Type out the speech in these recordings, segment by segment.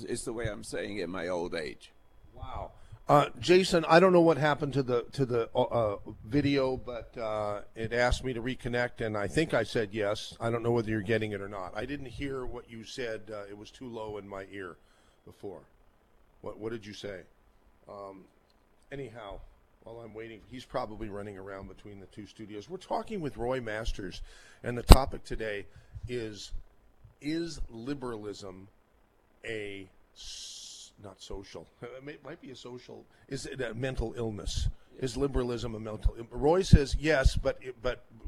It's the way I'm saying it in my old age. Wow. Jason, I don't know what happened to the video, but it asked me to reconnect, and I think I said yes. I don't know whether you're getting it or not. I didn't hear what you said. It was too low in my ear before. What did you say? Anyhow, while I'm waiting, he's probably running around between the two studios. We're talking with Roy Masters, and the topic today is liberalism a not social? It might be a social. Is it a mental illness? Is liberalism a mental? Roy says yes, but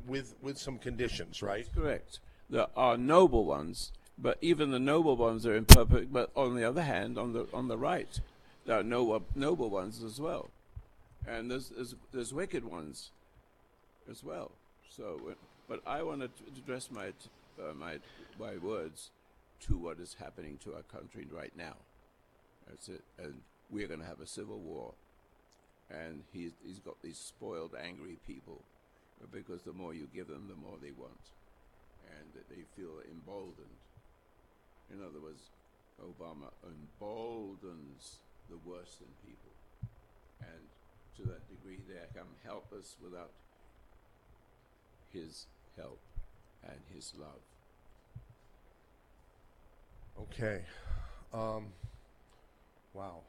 with some conditions, right? That's correct. There are noble ones, but even the noble ones are imperfect. But on the other hand, on the right, there are noble ones as well, and there's wicked ones as well. So, but I want to address my words to what is happening to our country right now. That's it. And we're going to have a civil war. And he's got these spoiled, angry people, because the more you give them, the more they want. And they feel emboldened. In other words, Obama emboldens the worst in people. And to that degree, they become helpless without his help and his love. Okay. Wow.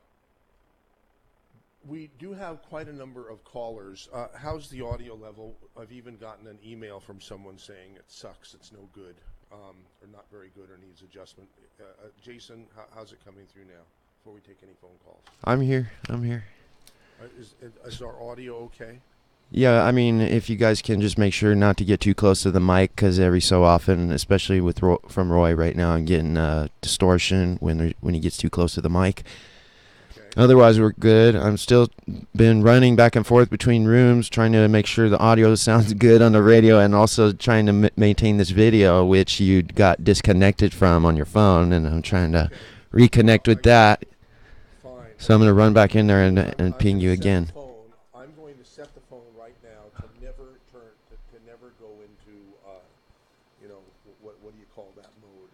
We do have quite a number of callers. How's the audio level? I've even gotten an email from someone saying it sucks, it's no good, or not very good, or needs adjustment. Jason, how's it coming through now, before we take any phone calls? I'm here. Is our audio okay? Yeah, I mean, if you guys can just make sure not to get too close to the mic, because every so often, especially with from Roy right now, I'm getting distortion when he gets too close to the mic. Otherwise, we're good. I'm still been running back and forth between rooms, trying to make sure the audio sounds good on the radio, and also trying to maintain this video, which you got disconnected from on your phone, and I'm trying to reconnect with that. Fine. So I'm going to run back in there and ping you again. I'm going to set the phone right now to never go into, what do you call that mode?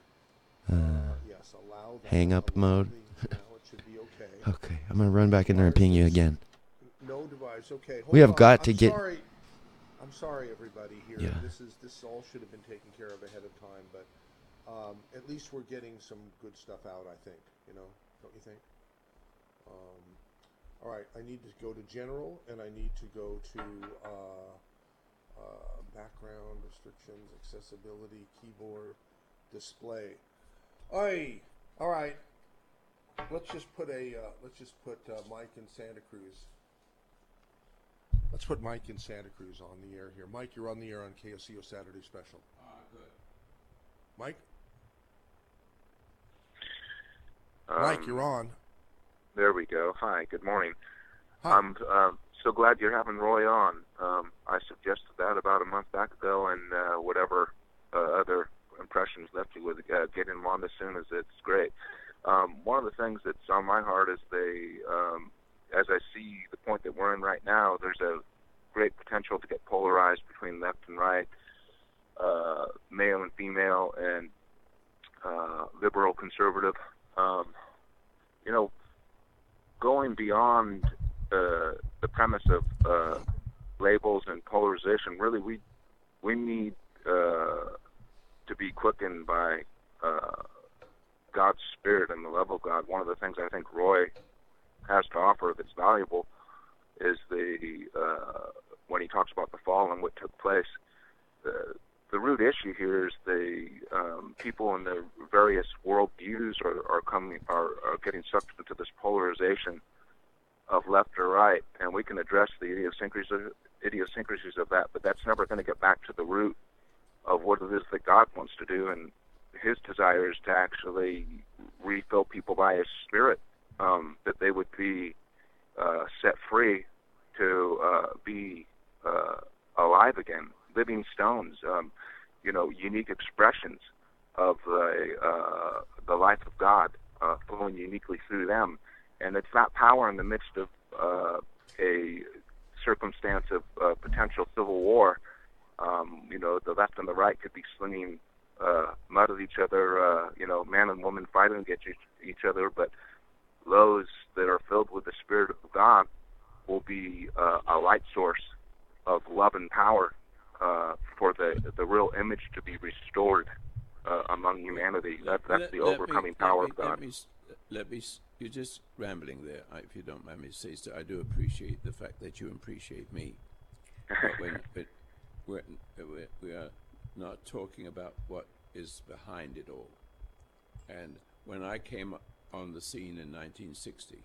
Yes, allow that. Hang up mode. Should be okay. Okay, I'm going to run back in there and ping you again. No device. Okay. We have got to get. I'm sorry, everybody here. Yeah. This all should have been taken care of ahead of time, but at least we're getting some good stuff out. I think. Don't you think? All right. I need to go to general, and I need to go to background restrictions, accessibility, keyboard, display. All right. Let's just put Mike in Santa Cruz. Let's put Mike in Santa Cruz on the air here. Mike, you're on the air on KSCO Saturday Special. Good. Mike? Mike, you're on. There we go. Hi, good morning. Hi. I'm so glad you're having Roy on. I suggested that about a month back ago, and whatever other impressions left you with getting him on as soon as it's great. One of the things that's on my heart is as I see the point that we're in right now, there's a great potential to get polarized between left and right, male and female, and liberal, conservative. Going beyond the premise of labels and polarization, really we need to be quickened by God's Spirit and the love of God. One of the things I think Roy has to offer that's valuable is when he talks about the fall and what took place. The root issue here is the people in the various world views are getting sucked into this polarization of left or right, and we can address the idiosyncrasies of that, but that's never going to get back to the root of what it is that God wants to do, and his desire is to actually refill people by his Spirit, that they would be set free to be alive again, living stones, unique expressions of the life of God flowing uniquely through them. And it's that power in the midst of a circumstance of potential civil war. The left and the right could be slinging mud with each other, man and woman fighting against each other, but those that are filled with the Spirit of God will be a light source of love and power for the real image to be restored among humanity. That's the overcoming power of God. You're just rambling there, if you don't mind me say so. I do appreciate the fact that you appreciate me. But we are not talking about what is behind it all. And when I came on the scene in 1960,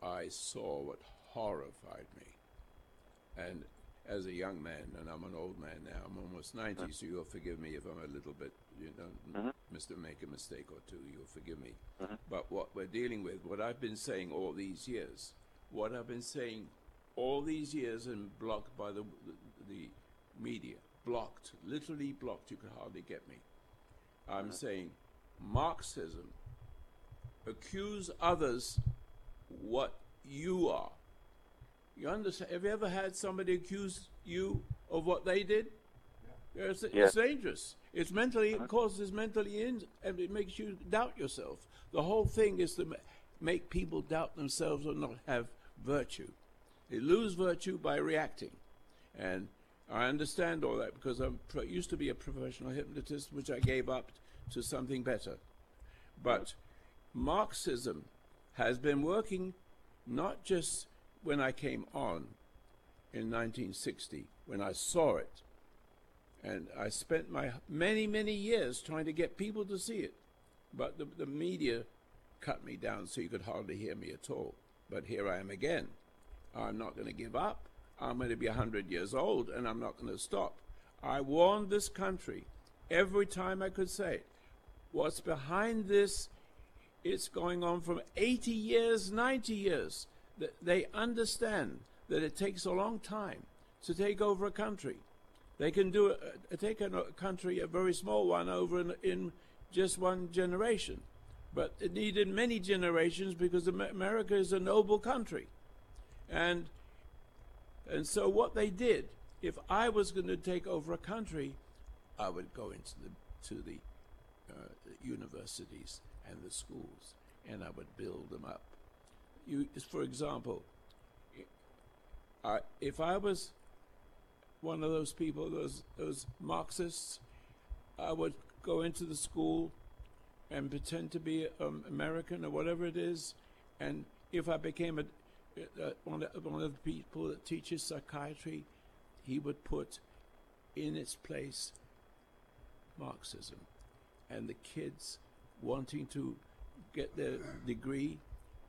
I saw what horrified me. And as a young man, and I'm an old man now, I'm almost 90, so you'll forgive me if I'm a little bit, make a mistake or two, you'll forgive me. But what we're dealing with, what I've been saying all these years, and blocked by the media, literally blocked, you could hardly get me. I'm saying Marxism, accuse others what you are. You understand? Have you ever had somebody accuse you of what they did? Yeah. It's dangerous. It causes mentally and it makes you doubt yourself. The whole thing is to make people doubt themselves or not have virtue. They lose virtue by reacting. And I understand all that because I used to be a professional hypnotist, which I gave up to something better. But Marxism has been working not just when I came on in 1960, when I saw it, and I spent my many years trying to get people to see it, but the media cut me down so you could hardly hear me at all. But here I am again. I'm not going to give up. I'm going to be 100 years old, and I'm not going to stop. I warned this country every time I could say it. What's behind this, it's going on from 80 years, 90 years. They understand that it takes a long time to take over a country. They can take a country, a very small one, over in just one generation. But it needed many generations because America is a noble country. And so what they did, if I was going to take over a country, I would go into the universities and the schools, and I would build them up. For example, if I was one of those people, those Marxists, I would go into the school and pretend to be American or whatever it is, and if I became one of the people that teaches psychiatry, he would put in its place Marxism, and the kids wanting to get their degree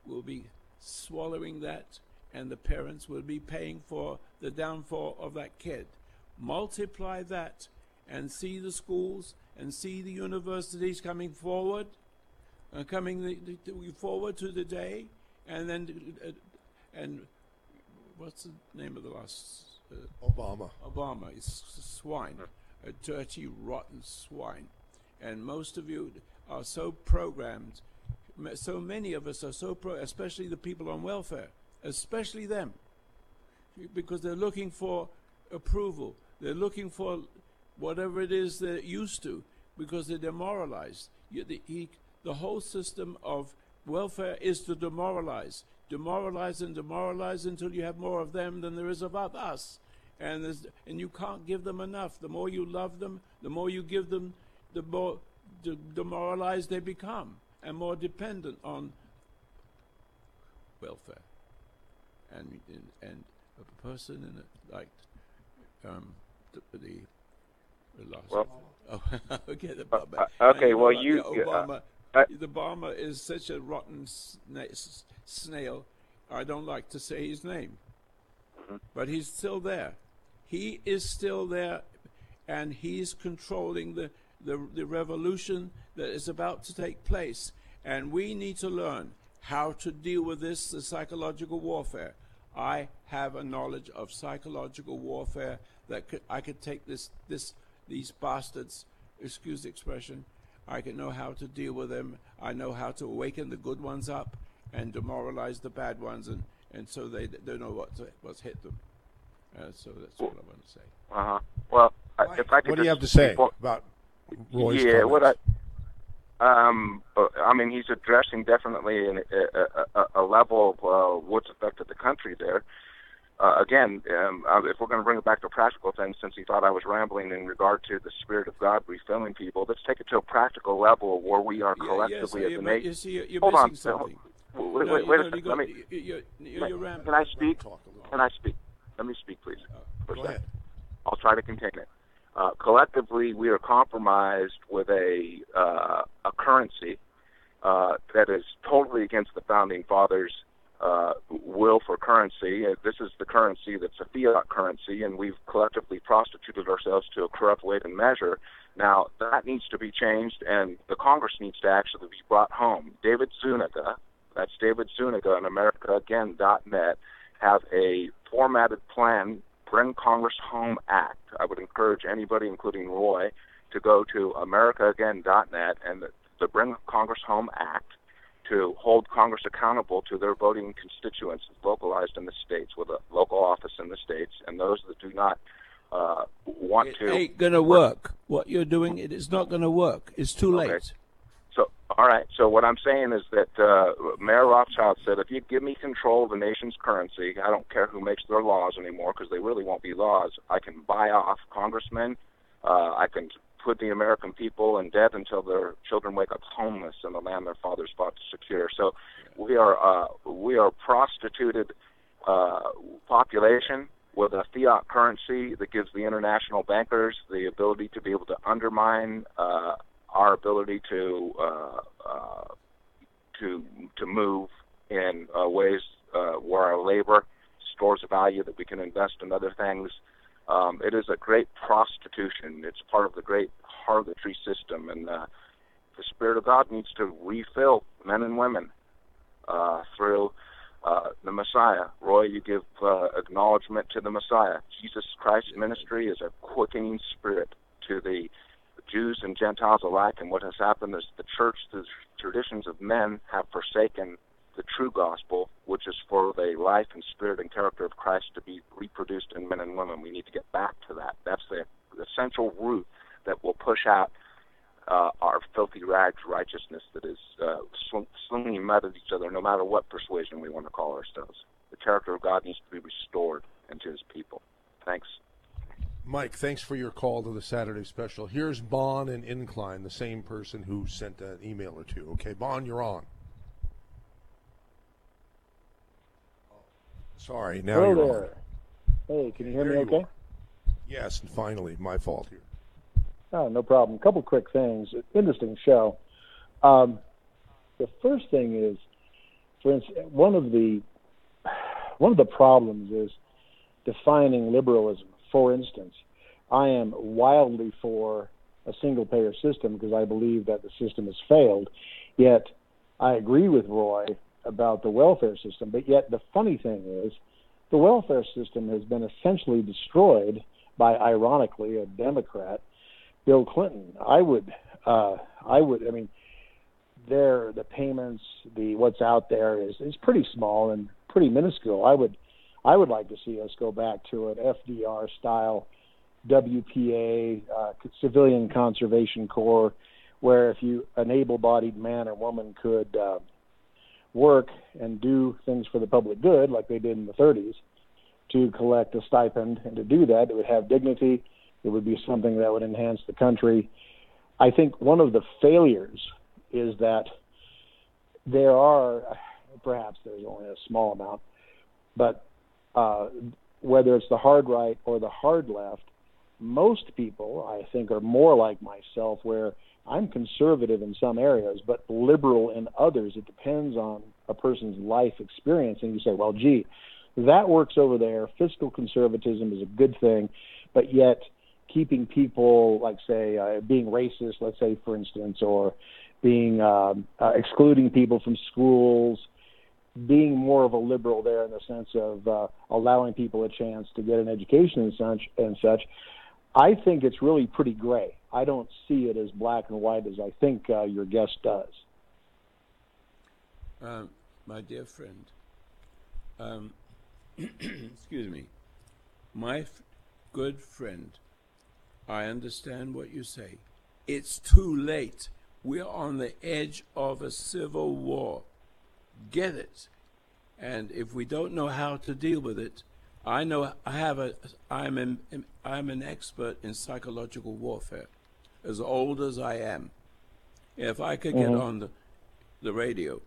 will be swallowing that, and the parents will be paying for the downfall of that kid. Multiply that and see the schools and see the universities coming forward, forward to the day, and then and what's the name of the last? Obama. Obama is swine, a dirty, rotten swine, and most of you are so programmed. So many of us are especially the people on welfare, especially them, because they're looking for approval. They're looking for whatever it is they're used to, because they're demoralized. The whole system of welfare is to demoralize and demoralize until you have more of them than there is of us. And you can't give them enough. The more you love them, the more you give them, the more demoralized they become, and more dependent on welfare. And a person in it, like the last. Well, forget about that. Okay, well, Obama. The Obama is such a rotten snail. I don't like to say his name, but he's still there. He is still there, and he's controlling the revolution that is about to take place. And we need to learn how to deal with the psychological warfare. I have a knowledge of psychological warfare that I could take these bastards, excuse the expression. I can know how to deal with them. I know how to awaken the good ones up and demoralize the bad ones, and so they don't know what's hit them. So that's what I want to say. Well, Mike, if I could what do you just have to say about Roy's Yeah, comments? I mean, he's addressing definitely a level of what's affected the country there. Again, if we're going to bring it back to practical things, since he thought I was rambling in regard to the Spirit of God refilling people, let's take it to a practical level where we are collectively as a nation. You see, you're Hold missing on. something. Wait, No, wait, you wait a know, second. Let me. you're Can I rambling. speak? Talk a little. Can I speak? Let me speak, please, for a Go second. ahead. I'll try to contain it. Collectively, we are compromised with a currency that is totally against the founding fathers' will for currency. This is the currency that's a fiat currency, and we've collectively prostituted ourselves to a corrupt weight and measure. Now, that needs to be changed, and the Congress needs to actually be brought home. David Zuniga, that's David Zuniga on AmericaAgain.net, have a formatted plan, Bring Congress Home Act. I would encourage anybody, including Roy, to go to AmericaAgain.net and the Bring Congress Home Act to hold Congress accountable to their voting constituents localized in the states, with a local office in the states, and those that do not want It to. ain't gonna work. What you're doing, it is not gonna work. It's too Okay. late. So, all right. So what I'm saying is that Mayor Rothschild said, if you give me control of the nation's currency, I don't care who makes their laws anymore, because they really won't be laws. I can buy off congressmen. I can put the American people in debt until their children wake up homeless in the land their fathers fought to secure. So we are prostituted population with a fiat currency that gives the international bankers the ability to be able to undermine our ability to move in ways where our labor stores value that we can invest in other things. It is a great prostitution. It's part of the great harlotry system, and the Spirit of God needs to refill men and women through the Messiah. Roy, you give acknowledgement to the Messiah. Jesus Christ's ministry is a quickening spirit to the Jews and Gentiles alike, and what has happened is the church, the traditions of men, have forsaken the true gospel, which is for the life and spirit and character of Christ to be reproduced in men and women. We need to get back to that. That's the essential root that will push out our filthy rags righteousness that is slinging mud at each other, no matter what persuasion we want to call ourselves. The character of God needs to be restored into his people. Thanks. Mike, thanks for your call to the Saturday special. Here's Bon and Incline, the same person who sent an email or two. Okay, Bon, you're on. Sorry, now Hello you're there. on. Hey, can you hear There me you okay? are. Yes, and finally, my fault here. Oh, no problem. A couple quick things. Interesting show. The first thing is, for instance, one of the problems is defining liberalism. For instance, I am wildly for a single-payer system because I believe that the system has failed. Yet, I agree with Roy about the welfare system. But yet, the funny thing is, the welfare system has been essentially destroyed by, ironically, a Democrat, Bill Clinton. I mean, the payments, what's out there is pretty small and pretty minuscule. I would like to see us go back to an FDR style WPA, Civilian Conservation Corps, where if an able-bodied man or woman could work and do things for the public good, like they did in the 30s, to collect a stipend, and to do that, it would have dignity. It would be something that would enhance the country. I think one of the failures is that there are, perhaps there's only a small amount, but whether it's the hard right or the hard left, most people, I think, are more like myself, where I'm conservative in some areas, but liberal in others. It depends on a person's life experience. And you say, well, gee, that works over there. Fiscal conservatism is a good thing, but yet keeping people, like, say, being racist, let's say, for instance, or being excluding people from schools, being more of a liberal there in the sense of allowing people a chance to get an education and such, I think it's really pretty gray. I don't see it as black and white as I think your guest does. My dear friend, excuse me, my good friend, I understand what you say, It's too late. We're on the edge of a civil war. Get it? And if we don't know how to deal with it, I'm an expert in psychological warfare, as old as I am. If I could get on the radio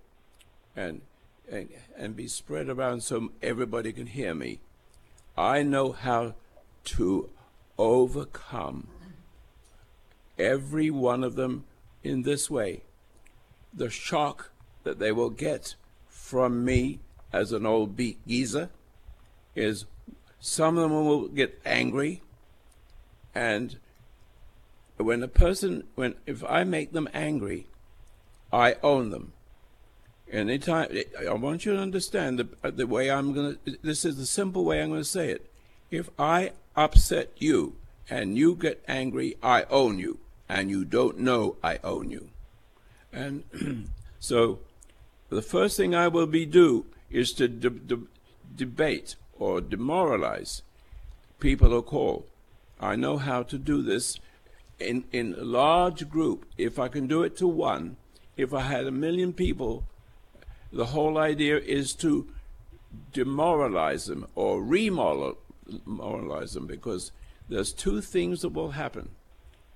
and be spread around so everybody can hear me, I know how to overcome every one of them in this way. The shock that they will get from me as an old beat geezer is some of them will get angry, and if I make them angry, I own them. Anytime, I want you to understand the way this is the simple way I'm going to say it. If I upset you and you get angry, I own you, and you don't know I own you. And so the first thing I will do is to debate or demoralize people who call. I know how to do this in a large group. If I can do it to one, if I had 1 million people, the whole idea is to demoralize them or remoralize them, because there's two things that will happen.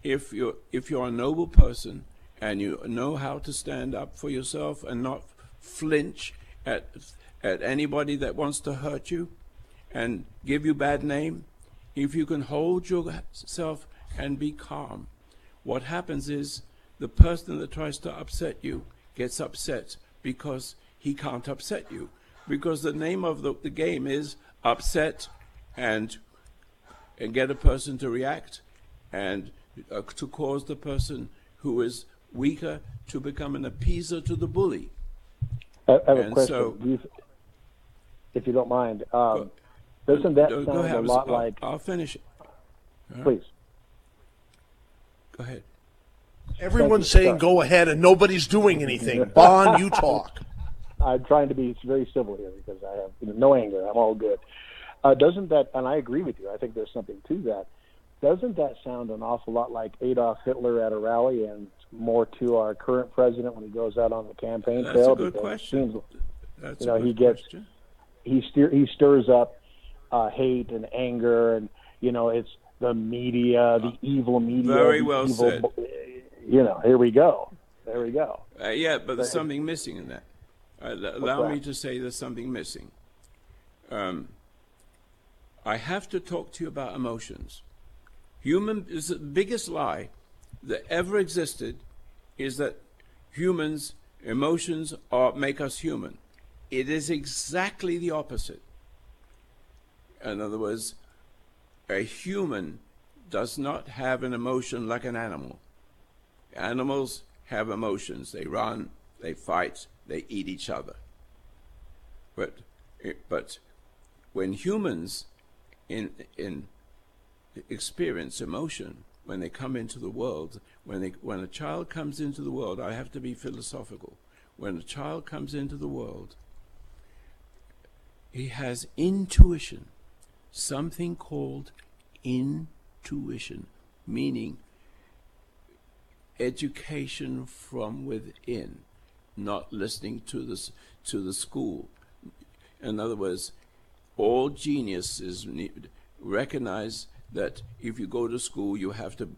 If you're a noble person and you know how to stand up for yourself and not flinch at anybody that wants to hurt you and give you bad name, if you can hold yourself and be calm, what happens is the person that tries to upset you gets upset because he can't upset you, because the name of the game is upset and get a person to react and to cause the person who is weaker to become an appeaser to the bully. I have a And question. so, if you don't mind, doesn't that sound a lot like... I'll finish it. Please. Go ahead. Everyone's saying go ahead and nobody's doing anything. Bon, you talk. I'm trying to be very civil here because I have no anger. I'm all good. Doesn't that, and I agree with you, I think there's something to that. Doesn't that sound an awful lot like Adolf Hitler at a rally and more to our current president when he goes out on the campaign trail? That's a good question. That's a good question. He stirs up hate and anger, and it's the media, the evil media. Very well said. Here we go. There we go. Yeah, but there's something missing in that. Allow me to say there's something missing. I have to talk to you about emotions. The biggest lie that ever existed is that emotions make us human. It is exactly the opposite. In other words, a human does not have an emotion like an animal. Animals have emotions. They run, they fight, they eat each other. But when humans in experience emotion, when they come into the world, when a child comes into the world, I have to be philosophical. When a child comes into the world, he has intuition, something called intuition, meaning education from within, not listening to the school. In other words, all geniuses recognize that if you go to school, you have to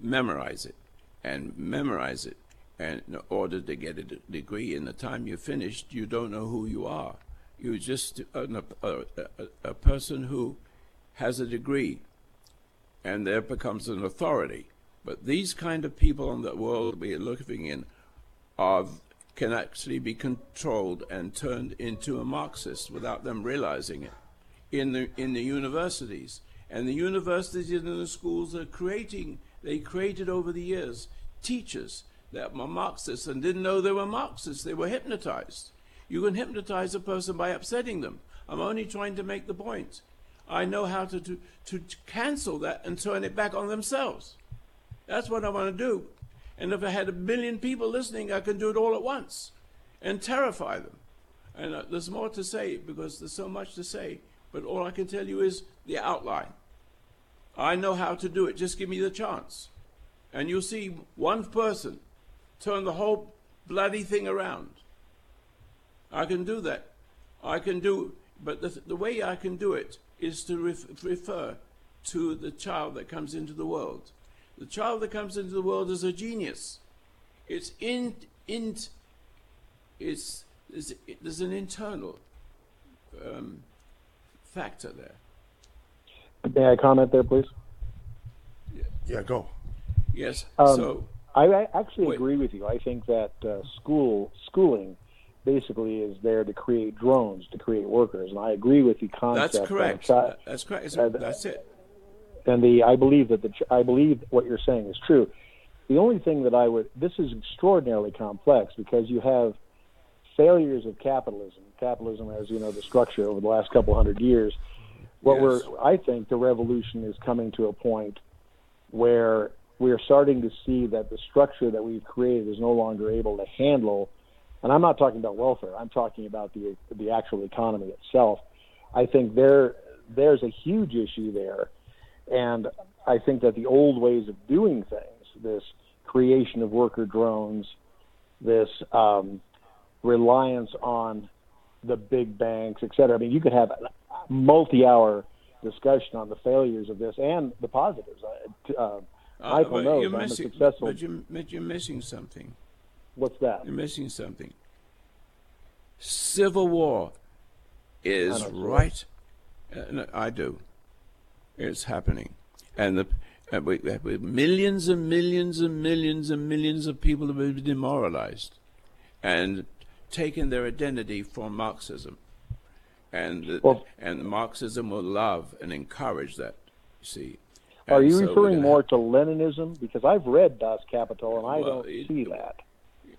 memorize it. And in order to get a degree, in the time you're finished, you don't know who you are. You're just a person who has a degree, and there becomes an authority. But these kind of people in the world we are living in can actually be controlled and turned into a Marxist without them realizing it. In the universities, and the universities and the schools they created over the years teachers that were Marxists and didn't know they were Marxists. They were hypnotized. You can hypnotize a person by upsetting them. I'm only trying to make the point. I know how to cancel that and turn it back on themselves. That's what I want to do. And if I had 1 million people listening, I can do it all at once and terrify them. And there's more to say because there's so much to say, but all I can tell you is the outline. I know how to do it. Just give me the chance. and you'll see one person turn the whole bloody thing around. I can do that. But the way I can do it is to refer to the child that comes into the world. The child that comes into the world is a genius. There's an internal factor there. May I comment there, please? Yeah, go. Yes. I actually agree with you. I think that schooling basically is there to create drones, to create workers, and I agree with the concept. That's correct. That's correct. That's it. And I believe what you're saying is true. The only thing that this is extraordinarily complex because you have failures of capitalism. Capitalism has, the structure over the last couple hundred years. I think the revolution is coming to a point where we are starting to see that the structure that we've created is no longer able to handle, and I'm not talking about welfare, I'm talking about the actual economy itself. I think there's a huge issue there, and I think that the old ways of doing things, this creation of worker drones, this reliance on the big banks, et cetera. I mean, you could have a multi-hour discussion on the failures of this and the positives. Michael knows I'm a successful... But you're missing something. What's that? You're missing something. Civil war is right. No, I do. It's happening. And with millions and millions and millions and millions of people have been demoralized and taken their identity from Marxism. And Marxism will love and encourage that, you see. Are you referring more to Leninism? Because I've read Das Kapital, and I don't see that.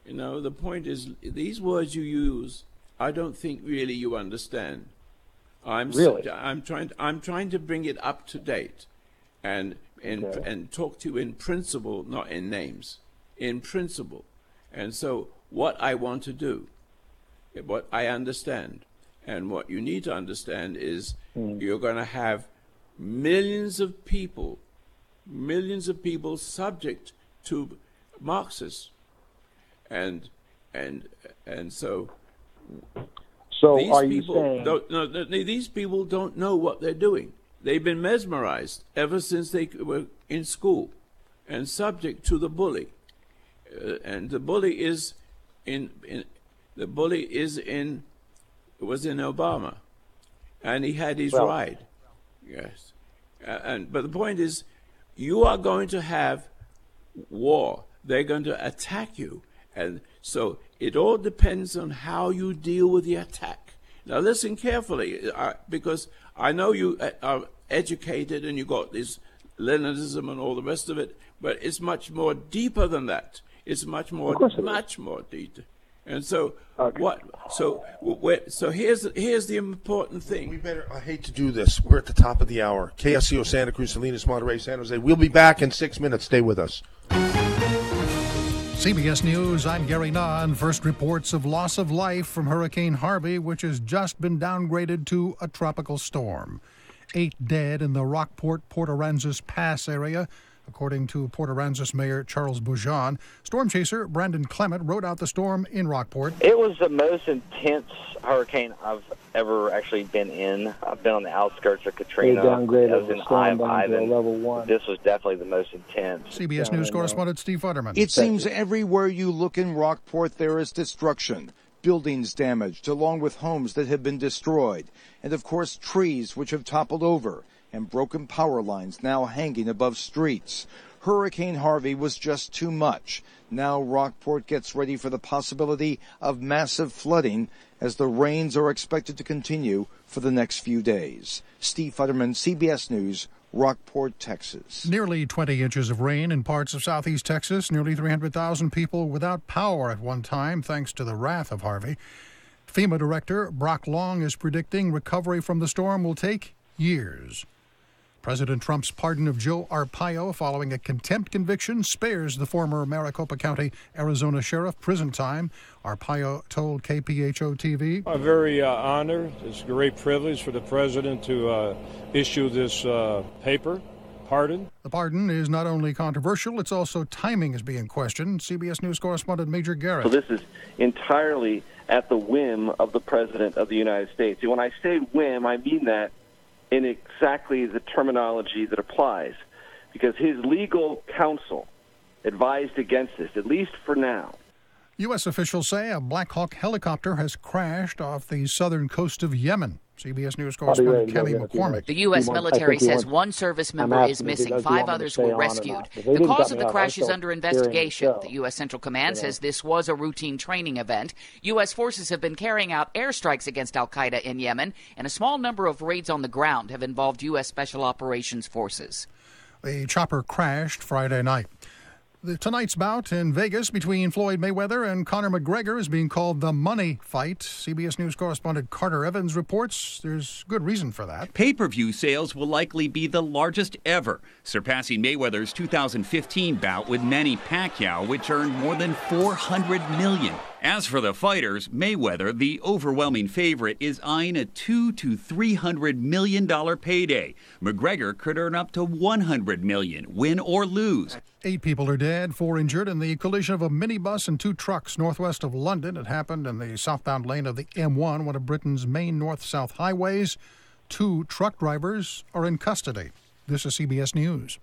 The point is, these words you use, I don't think really you understand. I'm trying to bring it up to date, and talk to you in principle, not in names, in principle. And so, what I want to do, what I understand, and what you need to understand is you're going to have millions of people subject to Marxists, and so. So these are you saying these people don't know what they're doing? They've been mesmerized ever since they were in school, and subject to the bully, and the bully is was in Obama, and he had his ride. Yes, but the point is, you are going to have war. They're going to attack you, and so it all depends on how you deal with the attack. Now listen carefully, because I know you are educated and you got this Leninism and all the rest of it, but it's much more deeper than that. It's much more deeper. And so So here's the important thing. I hate to do this. We're at the top of the hour. KSCO Santa Cruz, Salinas, Monterey, San Jose. We'll be back in 6 minutes. Stay with us. CBS News, I'm Gary Nunn. First reports of loss of life from Hurricane Harvey, which has just been downgraded to a tropical storm. 8 dead in the Rockport, Port Aransas Pass area, according to Port Aransas Mayor Charles Boujon. Storm chaser Brandon Clement rode out the storm in Rockport. It was the most intense hurricane I've ever actually been in. I've been on the outskirts of Katrina. They downgraded I was in the storm down Ivan. to a level 1. This was definitely the most intense. CBS News correspondent Steve Futterman. It seems everywhere you look in Rockport there is destruction. Buildings damaged, along with homes that have been destroyed. And of course trees which have toppled over, and broken power lines now hanging above streets. Hurricane Harvey was just too much. Now Rockport gets ready for the possibility of massive flooding as the rains are expected to continue for the next few days. Steve Futterman, CBS News, Rockport, Texas. Nearly 20 inches of rain in parts of southeast Texas. Nearly 300,000 people without power at one time thanks to the wrath of Harvey. FEMA Director Brock Long is predicting recovery from the storm will take years. President Trump's pardon of Joe Arpaio following a contempt conviction spares the former Maricopa County, Arizona sheriff prison time. Arpaio told KPHO-TV. I'm very honored. It's a great privilege for the president to issue this paper, pardon? The pardon is not only controversial, it's also timing is being questioned. CBS News correspondent Major Garrett. So this is entirely at the whim of the President of the United States. And when I say whim, I mean that in exactly the terminology that applies, because his legal counsel advised against this, at least for now. U.S. officials say a Black Hawk helicopter has crashed off the southern coast of Yemen. CBS News correspondent Kenny McCormick. The U.S. military says one service member is missing. 5 others were rescued. The cause of the crash is under investigation. The U.S. Central Command says this was a routine training event. U.S. forces have been carrying out airstrikes against al-Qaeda in Yemen, and a small number of raids on the ground have involved U.S. Special Operations Forces. The chopper crashed Friday night. Tonight's bout in Vegas between Floyd Mayweather and Conor McGregor is being called the money fight. CBS News correspondent Carter Evans reports there's good reason for that. Pay-per-view sales will likely be the largest ever, surpassing Mayweather's 2015 bout with Manny Pacquiao, which earned more than $400 million. As for the fighters, Mayweather, the overwhelming favorite, is eyeing a $200 to $300 million payday. McGregor could earn up to $100 million, win or lose. 8 people are dead, 4 injured in the collision of a minibus and 2 trucks northwest of London. It happened in the southbound lane of the M1, one of Britain's main north-south highways. 2 truck drivers are in custody. This is CBS News.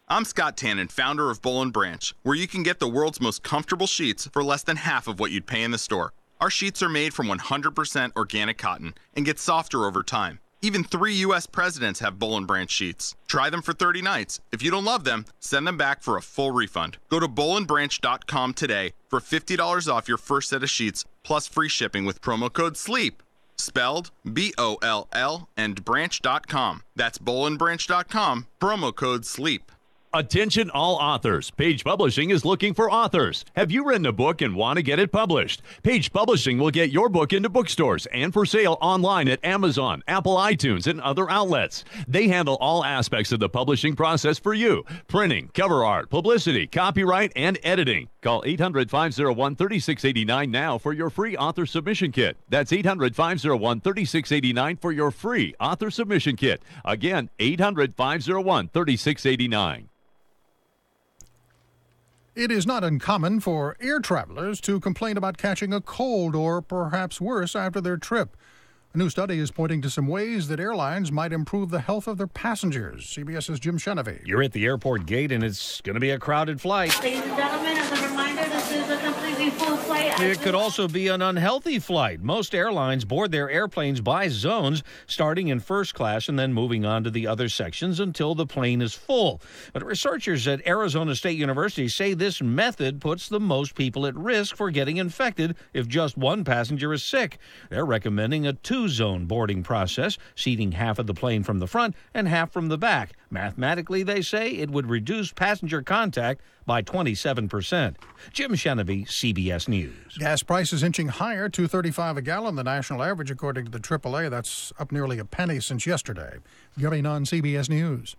I'm Scott Tannen, founder of Boll & Branch, where you can get the world's most comfortable sheets for less than half of what you'd pay in the store. Our sheets are made from 100% organic cotton and get softer over time. Even 3 U.S. presidents have Boll & Branch sheets. Try them for 30 nights. If you don't love them, send them back for a full refund. Go to bollandbranch.com today for $50 off your first set of sheets, plus free shipping with promo code SLEEP. Spelled B-O-L-L and branch.com. That's bollandbranch.com, promo code SLEEP. Attention all authors. Page Publishing is looking for authors. Have you written a book and want to get it published? Page Publishing will get your book into bookstores and for sale online at Amazon, Apple iTunes, and other outlets. They handle all aspects of the publishing process for you. Printing, cover art, publicity, copyright, and editing. Call 800-501-3689 now for your free author submission kit. That's 800-501-3689 for your free author submission kit. Again, 800-501-3689. It is not uncommon for air travelers to complain about catching a cold or perhaps worse after their trip. A new study is pointing to some ways that airlines might improve the health of their passengers. CBS's Jim Chenevey. You're at the airport gate and it's going to be a crowded flight. Ladies and gentlemen, as a reminder, this is a completely full flight. It could also be an unhealthy flight. Most airlines board their airplanes by zones, starting in first class and then moving on to the other sections until the plane is full. But researchers at Arizona State University say this method puts the most people at risk for getting infected if just one passenger is sick. They're recommending a 2-zone boarding process, seating half of the plane from the front and half from the back. Mathematically, they say, it would reduce passenger contact by 27%. Jim Chenevey, CBS News. Gas prices inching higher, $2.35 a gallon, the national average, according to the AAA. That's up nearly a penny since yesterday. Gary Nunn, CBS News.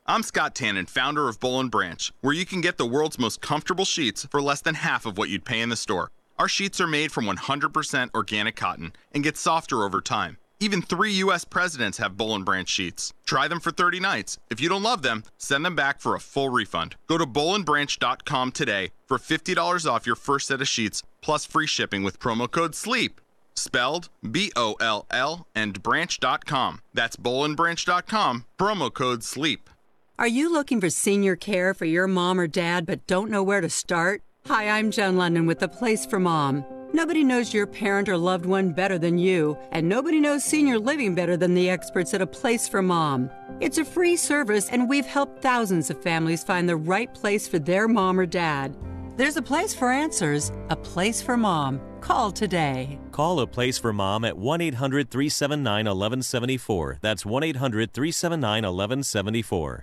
I'm Scott Tannen, founder of Boll & Branch, where you can get the world's most comfortable sheets for less than half of what you'd pay in the store. Our sheets are made from 100% organic cotton and get softer over time. Even 3 U.S. presidents have Boll & Branch sheets. Try them for 30 nights. If you don't love them, send them back for a full refund. Go to bollandbranch.com today for $50 off your first set of sheets, plus free shipping with promo code SLEEP. Spelled B-O-L-L and branch.com. That's bollandbranch.com, promo code SLEEP. Are you looking for senior care for your mom or dad but don't know where to start? Hi, I'm Joan London with The Place for Mom. Nobody knows your parent or loved one better than you, and nobody knows senior living better than the experts at A Place for Mom. It's a free service, and we've helped thousands of families find the right place for their mom or dad. There's a place for answers, a place for mom. Call today. Call A Place for Mom at 1-800-379-1174. That's 1-800-379-1174.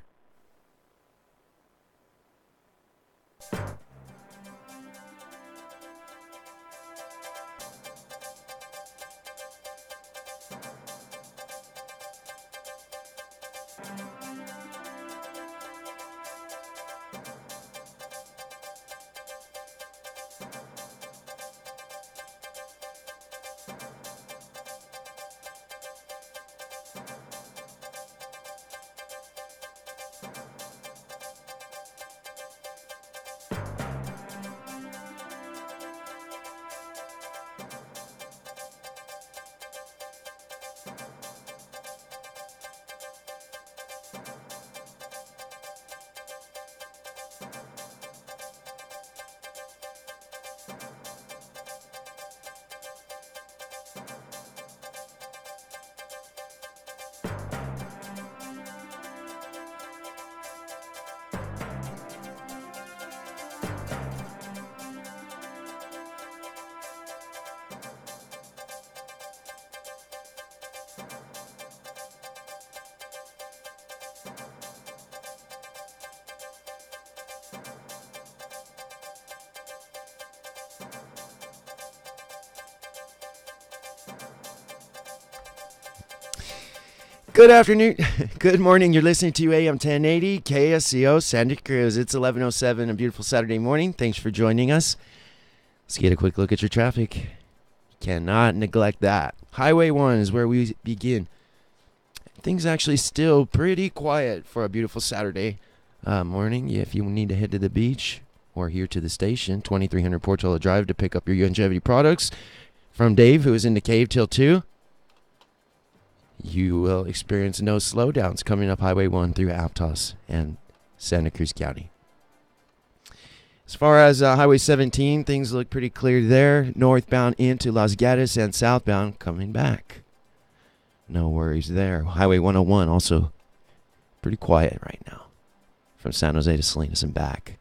Good afternoon. Good morning. You're listening to AM 1080 KSCO Santa Cruz. It's 11:07, a beautiful Saturday morning. Thanks for joining us. Let's get a quick look at your traffic. Cannot neglect that. Highway 1 is where we begin. Things actually still pretty quiet for a beautiful Saturday morning. If you need to head to the beach or here to the station, 2300 Portola Drive to pick up your longevity products from Dave, who is in the cave till 2. You will experience no slowdowns coming up Highway 1 through Aptos and Santa Cruz County. As far as Highway 17, things look pretty clear there. Northbound into Las Gatas and southbound coming back. No worries there. Highway 101 also pretty quiet right now from San Jose to Salinas and back.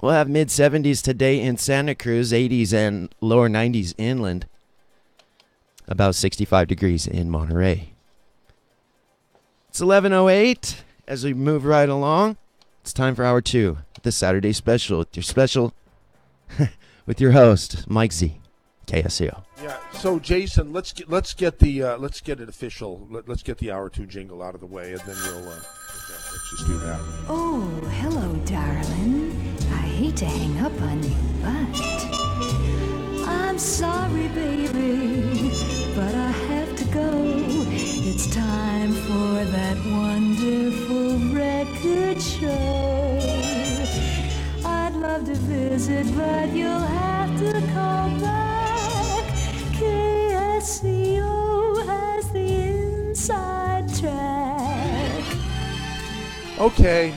We'll have mid-70s today in Santa Cruz, 80s and lower 90s inland. About 65 degrees in Monterey. It's 11:08. As we move right along, it's time for hour 2, the Saturday special. With your host, Mike Z, KSCO. Yeah. So Jason, let's get it official. Let's get the hour 2 jingle out of the way, and then let's just do that. Oh, hello, darling. I hate to hang up on you, but I'm sorry, baby, but I have to go. It's time for that wonderful record show. I'd love to visit, but you'll have to call back. KSCO has the inside track. Okay.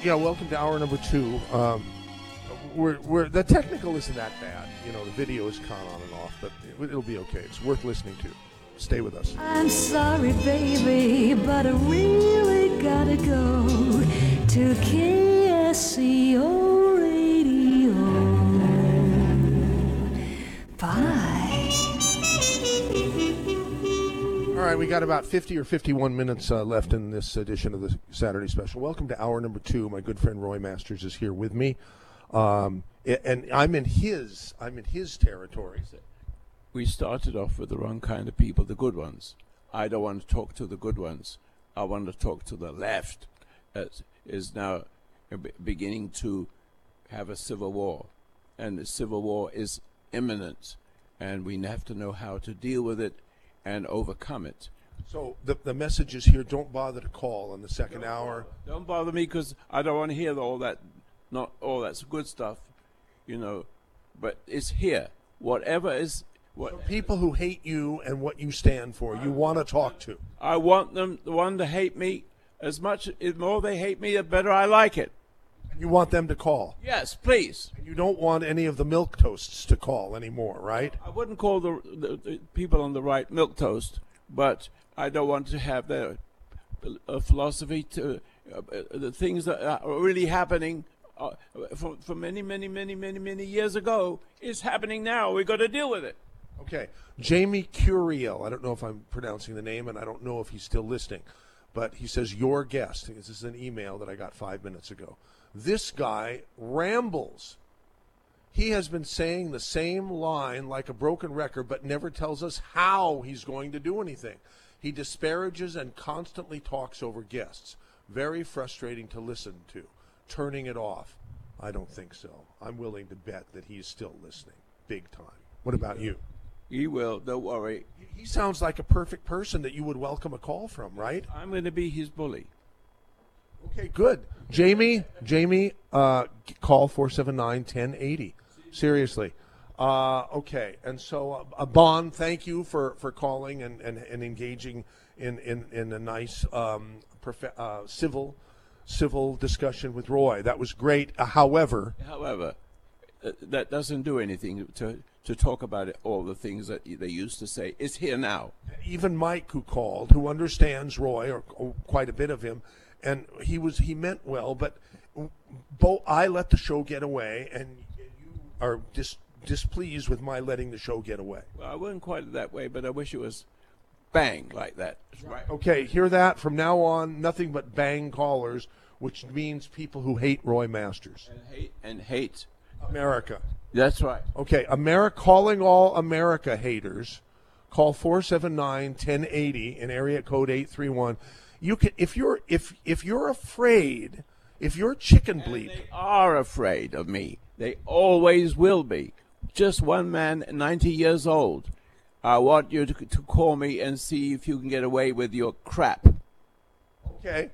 Welcome to hour number 2. We're the technical isn't that bad. The video is kind of on and off, but it'll be okay. It's worth listening to. Stay with us. I'm sorry, baby, but I really gotta go to KSCO Radio. Bye. All right, we got about 50 or 51 minutes left in this edition of the Saturday Special. Welcome to hour number 2. My good friend Roy Masters is here with me. And I'm in his territory. We started off with the wrong kind of people, the good ones. I don't want to talk to the good ones. I want to talk to the left that is now beginning to have a civil war. And the civil war is imminent. And we have to know how to deal with it and overcome it. So the message is here, don't bother to call in the second hour. Don't bother me because I don't want to hear all that. Not all that's good stuff, but it's here. Whatever is what. So people who hate you and what you stand for, you want to talk to. I want them, the one to hate me as much. The more they hate me, the better I like it. You want them to call. Yes, please. You don't want any of the milk toasts to call anymore, right? I wouldn't call the people on the right milk toast, but I don't want to have their philosophy to the things that are really happening. For many years ago, is happening now. We've got to deal with it. Okay. Jamie Curiel, I don't know if I'm pronouncing the name, and I don't know if he's still listening, but he says, your guest. This is an email that I got 5 minutes ago. This guy rambles. He has been saying the same line like a broken record, but never tells us how he's going to do anything. He disparages and constantly talks over guests. Very frustrating to listen to. Turning it off. I don't think so. I'm willing to bet that he's still listening. Big time. What about you? He will. Don't worry. He sounds like a perfect person that you would welcome a call from, right? I'm going to be his bully. Okay, good. Jamie, call 479-1080. Seriously. Okay. And so, Bon, thank you for calling and engaging in a nice civil discussion with Roy. That was great. However, that doesn't do anything to talk about all the things that they used to say. It's here now. Even Mike, who called, who understands Roy, or quite a bit of him, and he meant well, but I let the show get away, and you are displeased with my letting the show get away. Well, I wasn't quite that way, but I wish it was bang like that. Right. Okay, hear that? From now on, nothing but bang callers, which means people who hate Roy Masters. And hate America. That's right. Okay, calling all America haters Call 479-1080 in area code 831. You can if you're afraid, if you're chicken bleep. They are afraid of me. They always will be. Just one man, 90 years old. I want you to call me and see if you can get away with your crap. Okay.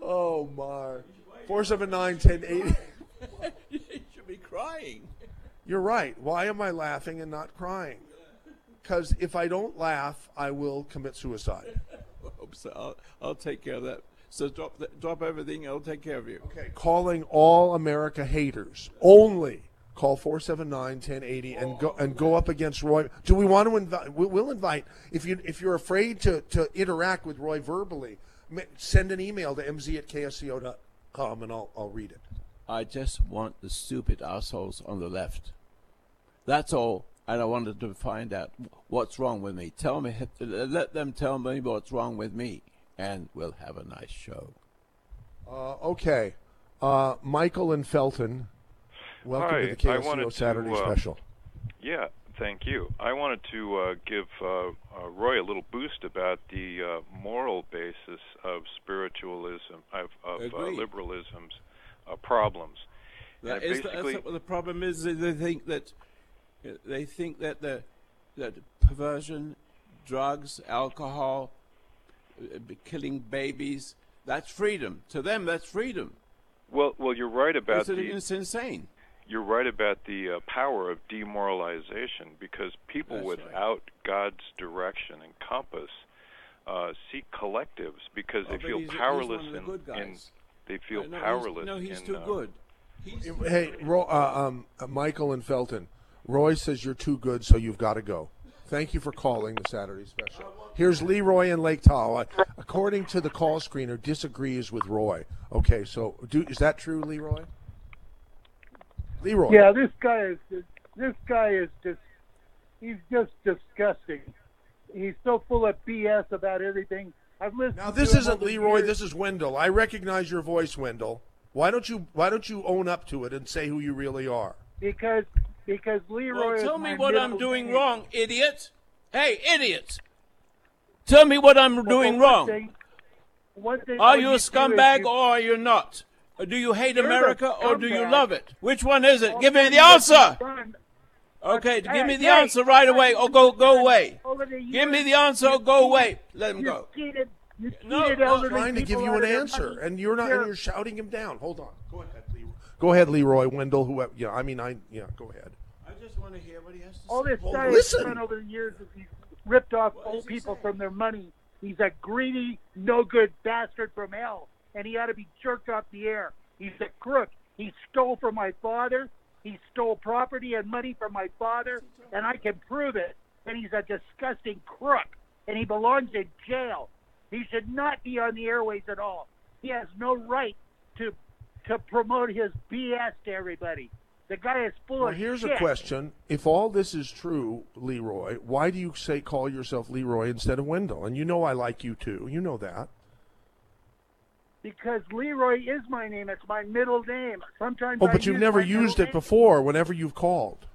Oh, my. 479-1080. You should be crying. You're right. Why am I laughing and not crying? Because if I don't laugh, I will commit suicide. So I'll take care of that. So drop everything. I'll take care of you. Okay. Calling all America haters only. Call 479-1080 and go up against Roy. Do we want to invite? We'll invite. If you're afraid to interact with Roy verbally, send an email to mz@ksco.com and I'll read it. I just want the stupid assholes on the left. That's all. And I wanted to find out what's wrong with me. Let them tell me what's wrong with me, and we'll have a nice show. Okay. Michael and Felton, welcome to the KSCO Saturday Special. Yeah, thank you. I wanted to give Roy a little boost about the moral basis of spiritualism, of liberalism's problems. That's what the problem is. They think that that perversion, drugs, alcohol, killing babies, that's freedom. To them, that's freedom. Well, you're right about it's insane. You're right about the power of demoralization, because people without God's direction and compass seek collectives because they feel powerless powerless. He's too good. Hey, Michael and Felton. Roy says you're too good, so you've got to go. Thank you for calling the Saturday Special. Here's Leroy in Lake Tahoe. According to the call screener, disagrees with Roy. Okay, so is that true, Leroy? Leroy. Yeah, this guy is he's just disgusting. He's so full of BS about everything. I've listened. Now this isn't Leroy. This is Wendell. I recognize your voice, Wendell. Why don't you own up to it and say who you really are? Because Leroy tell is me my what I'm middle doing name. wrong, idiot. Hey, idiot. Tell me what I'm doing wrong. Are you a scumbag or are you not? Or do you hate America or do you love it? Which one is it? Give me the answer. Okay, give me the answer right away or go away. Give me the answer or go away. Let him go. No, I'm trying to give you an answer, and you're not. And you're shouting him down. Hold on. Go ahead, Leroy. Go ahead, Leroy. Wendell. Whoever. Yeah. Go ahead. I just want to hear what he has to say. All this guy has done over the years is he's ripped off old people from their money. He's a greedy, no-good bastard from hell, and he ought to be jerked off the air. He's a crook. He stole from my father. He stole property and money from my father, and I can prove it. And he's a disgusting crook, and he belongs in jail. He should not be on the airways at all. He has no right to promote his BS to everybody. The guy is full of here's shit. a question. If all this is true, Leroy, why do you call yourself Leroy instead of Wendell? And you know I like you too. You know that. Because Leroy is my name. It's my middle name. Sometimes but you've never used it before whenever you've called.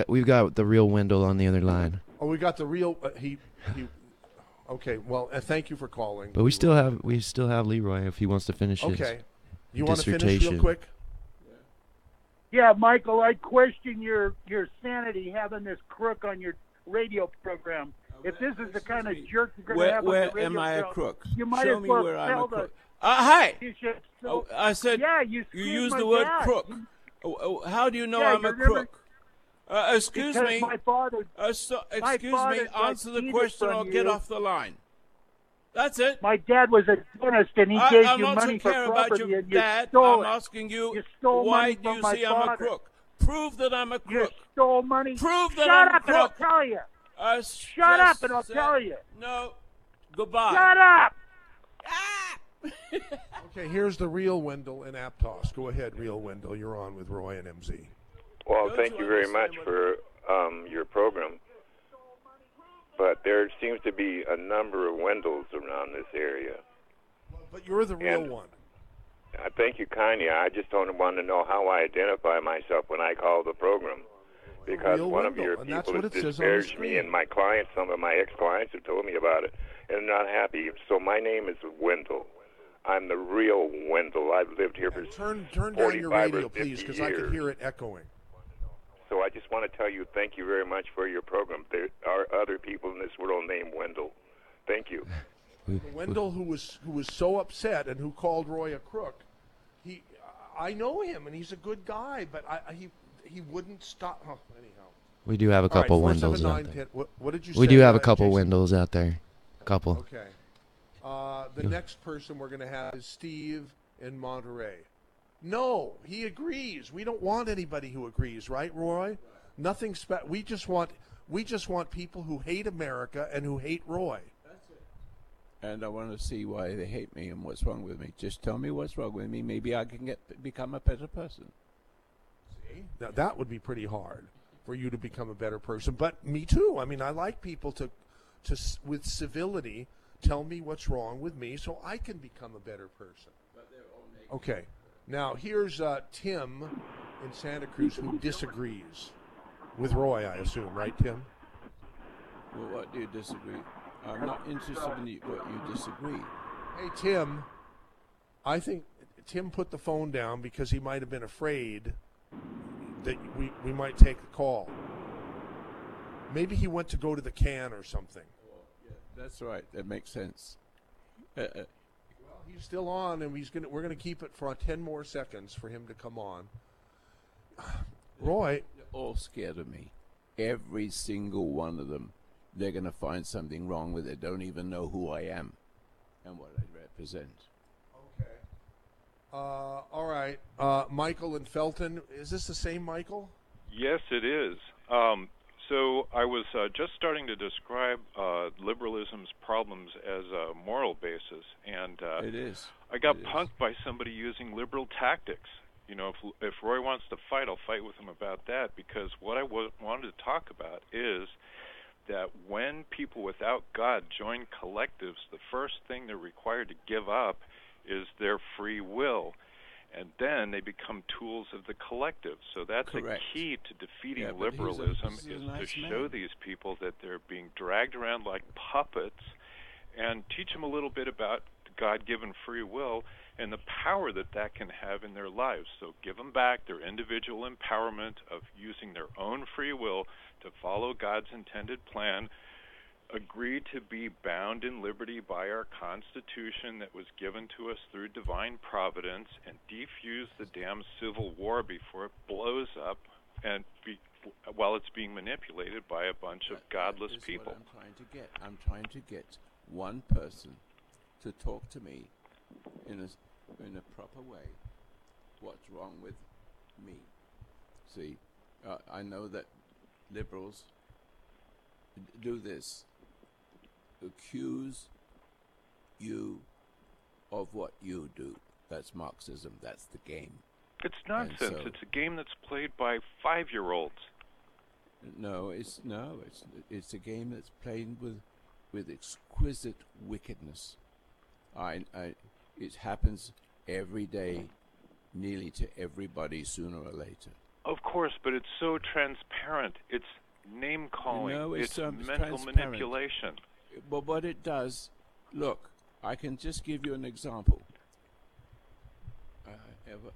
We've got the real Wendell on the other line. Oh, we got the real Okay, well, thank you for calling. But we still have Leroy if he wants to finish his dissertation. You want to finish real quick? Yeah, Michael, I question your sanity having this crook on your radio program. If this is the kind of jerk you're going to have on the radio where am I a show, crook? you might Show as me well where I'm sell a crook. the- Hi. You should sell- I said yeah, you screwed used my the word dad. crook. How do you know Yeah, I'm a you remember- crook? Excuse Because me. my father. Excuse me. Answer the question or get off the line. That's it. My dad was a dentist, and he gave I'm you not money so for care about property, your and you dad. stole I'm it. asking you stole why money do from you my say I'm a father. crook? Prove that I'm a crook. You stole money. Prove that Shut I'm a up, and I'll crook. tell you. Shut up, and I'll tell you. No. Goodbye. Shut up. Okay, here's the real Wendell in Aptos. Go ahead, real Wendell. You're on with Roy and MZ. Well, thank you very much for your program. But there seems to be a number of Wendells around this area. But you're the real one. Thank you kindly. I just don't want to know how I identify myself when I call the program. Because one of your people has disparaged me and my clients, some of my ex-clients have told me about it, and they're not happy. So my name is Wendell. I'm the real Wendell. I've lived here for turn down your radio, please, because I can hear it echoing. So I just want to tell you thank you very much for your program. There are other people in this world named Wendell. Thank you. Wendell, who was so upset and who called Roy a crook, I know him and he's a good guy, but he wouldn't stop. Oh, anyhow, we do have a couple Wendells out there. What did you we say? do have a couple Jason? Wendells out there. A couple. Okay. The next person we're going to have is Steve in Monterey. No, he agrees. We don't want anybody who agrees, right, Roy? Nothing special. We just want people who hate America and who hate Roy. And I want to see why they hate me and what's wrong with me. Just tell me what's wrong with me. Maybe I can become a better person. See? Now, that would be pretty hard for you to become a better person. But me too. I mean, I like people to with civility, tell me what's wrong with me so I can become a better person. Okay. Now, here's Tim in Santa Cruz who disagrees with Roy, I assume. Right, Tim? Well, what do you disagree? I'm not interested in what you disagree. Hey, Tim, I think Tim put the phone down because he might have been afraid that we might take the call. Maybe he went to go to the can or something. Yeah, that's right. That makes sense. Well, he's still on, and we're gonna keep it for 10 more seconds for him to come on. Roy, they're all scared of me. Every single one of them. They're going to find something wrong with it. Don't even know who I am and what I represent. Okay. All right. Michael and Felton. Is this the same Michael? Yes, it is. So I was just starting to describe liberalism's problems as a moral basis, and it is. I got punked by somebody using liberal tactics. You know, if Roy wants to fight, I'll fight with him about that, because what I wanted to talk about is that when people without God join collectives, the first thing they're required to give up is their free will, and then they become tools of the collective. So that's correct. A key to defeating liberalism, is to show these people that they're being dragged around like puppets and teach them a little bit about God-given free will and the power that that can have in their lives. So give them back their individual empowerment of using their own free will to follow God's intended plan, agree to be bound in liberty by our Constitution that was given to us through divine providence, and defuse the damn Civil War before it blows up and while it's being manipulated by a bunch of godless people. What I'm trying to get one person to talk to me in a proper way. What's wrong with me? See, I know that liberals do this, accuse you of what you do. That's Marxism. That's the game. It's nonsense. It's a game that's played by 5-year-olds. No, it's a game that's played with exquisite wickedness. It happens every day, nearly to everybody, sooner or later. Of course, but it's so transparent. It's name-calling. It's mental manipulation. But what it does, look, I can just give you an example.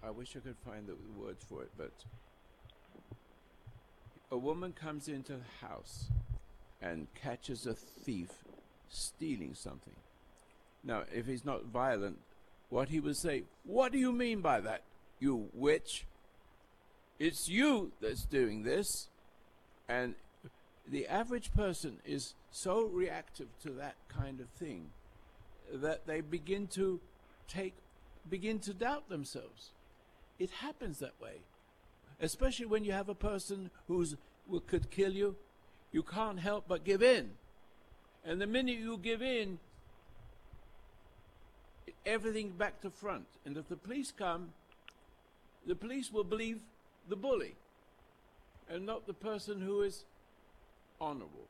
I wish I could find the words for it, but a woman comes into the house and catches a thief stealing something. Now, if he's not violent, what he would say, "What do you mean by that, you witch? It's you that's doing this." And the average person is so reactive to that kind of thing that they begin to doubt themselves. It happens that way, especially when you have a person who could kill you. You can't help but give in, and the minute you give in, everything back to front. And if the police come, the police will believe the bully and not the person who is honorable.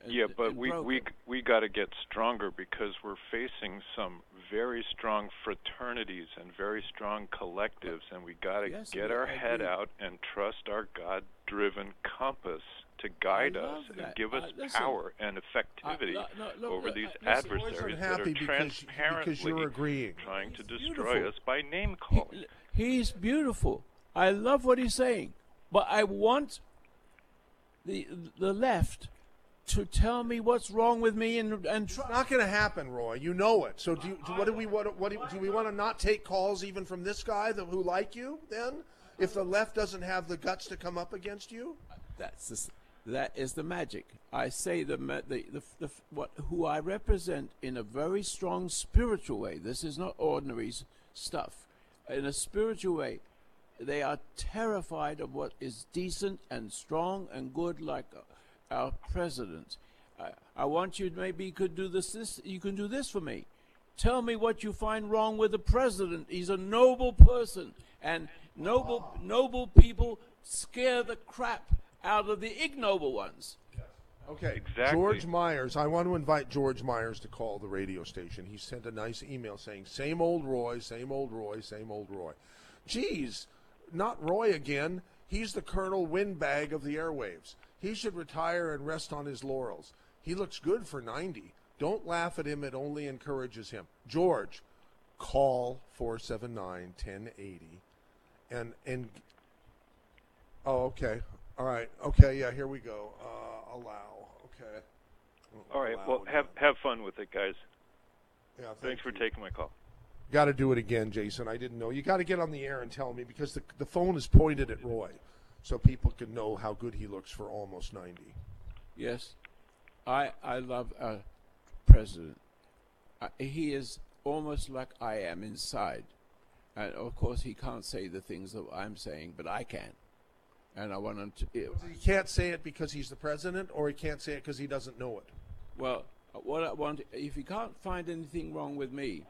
Yeah, but we got to get stronger because we're facing some very strong fraternities and very strong collectives, and we got to get our head out and trust our God-driven compass to guide us and give us power and effectivity over these adversaries that are transparently trying to destroy us by name calling. He's beautiful. I love what he's saying, but I want the left to tell me what's wrong with me and it's not going to happen, Roy. You know it. So do we want to not take calls even from this guy who like you? Then, if the left doesn't have the guts to come up against you, that is the magic. I say who I represent in a very strong spiritual way. This is not ordinary stuff. In a spiritual way, they are terrified of what is decent and strong and good, like our president. I want you, maybe you could do this. You can do this for me. Tell me what you find wrong with the president. He's a noble person, and noble people scare the crap out of the ignoble ones. Okay, exactly. George Myers. I want to invite George Myers to call the radio station. He sent a nice email saying, "Same old Roy, same old Roy, same old Roy." Geez, not Roy again. He's the Colonel Windbag of the airwaves. He should retire and rest on his laurels. He looks good for 90. Don't laugh at him. It only encourages him. George, call 479-1080. And oh, okay. All right. Okay, yeah, here we go. Allow. Okay. All right. Well, have fun with it, guys. Yeah, thanks for taking my call. Got to do it again, Jason. I didn't know. You got to get on the air and tell me because the phone is pointed at Roy, so people can know how good he looks for almost 90. Yes, I love our president. He is almost like I am inside, and of course he can't say the things that I'm saying, but I can, and I want him to. He can't say it because he's the president, or he can't say it because he doesn't know it. Well, what I want, if he can't find anything wrong with me,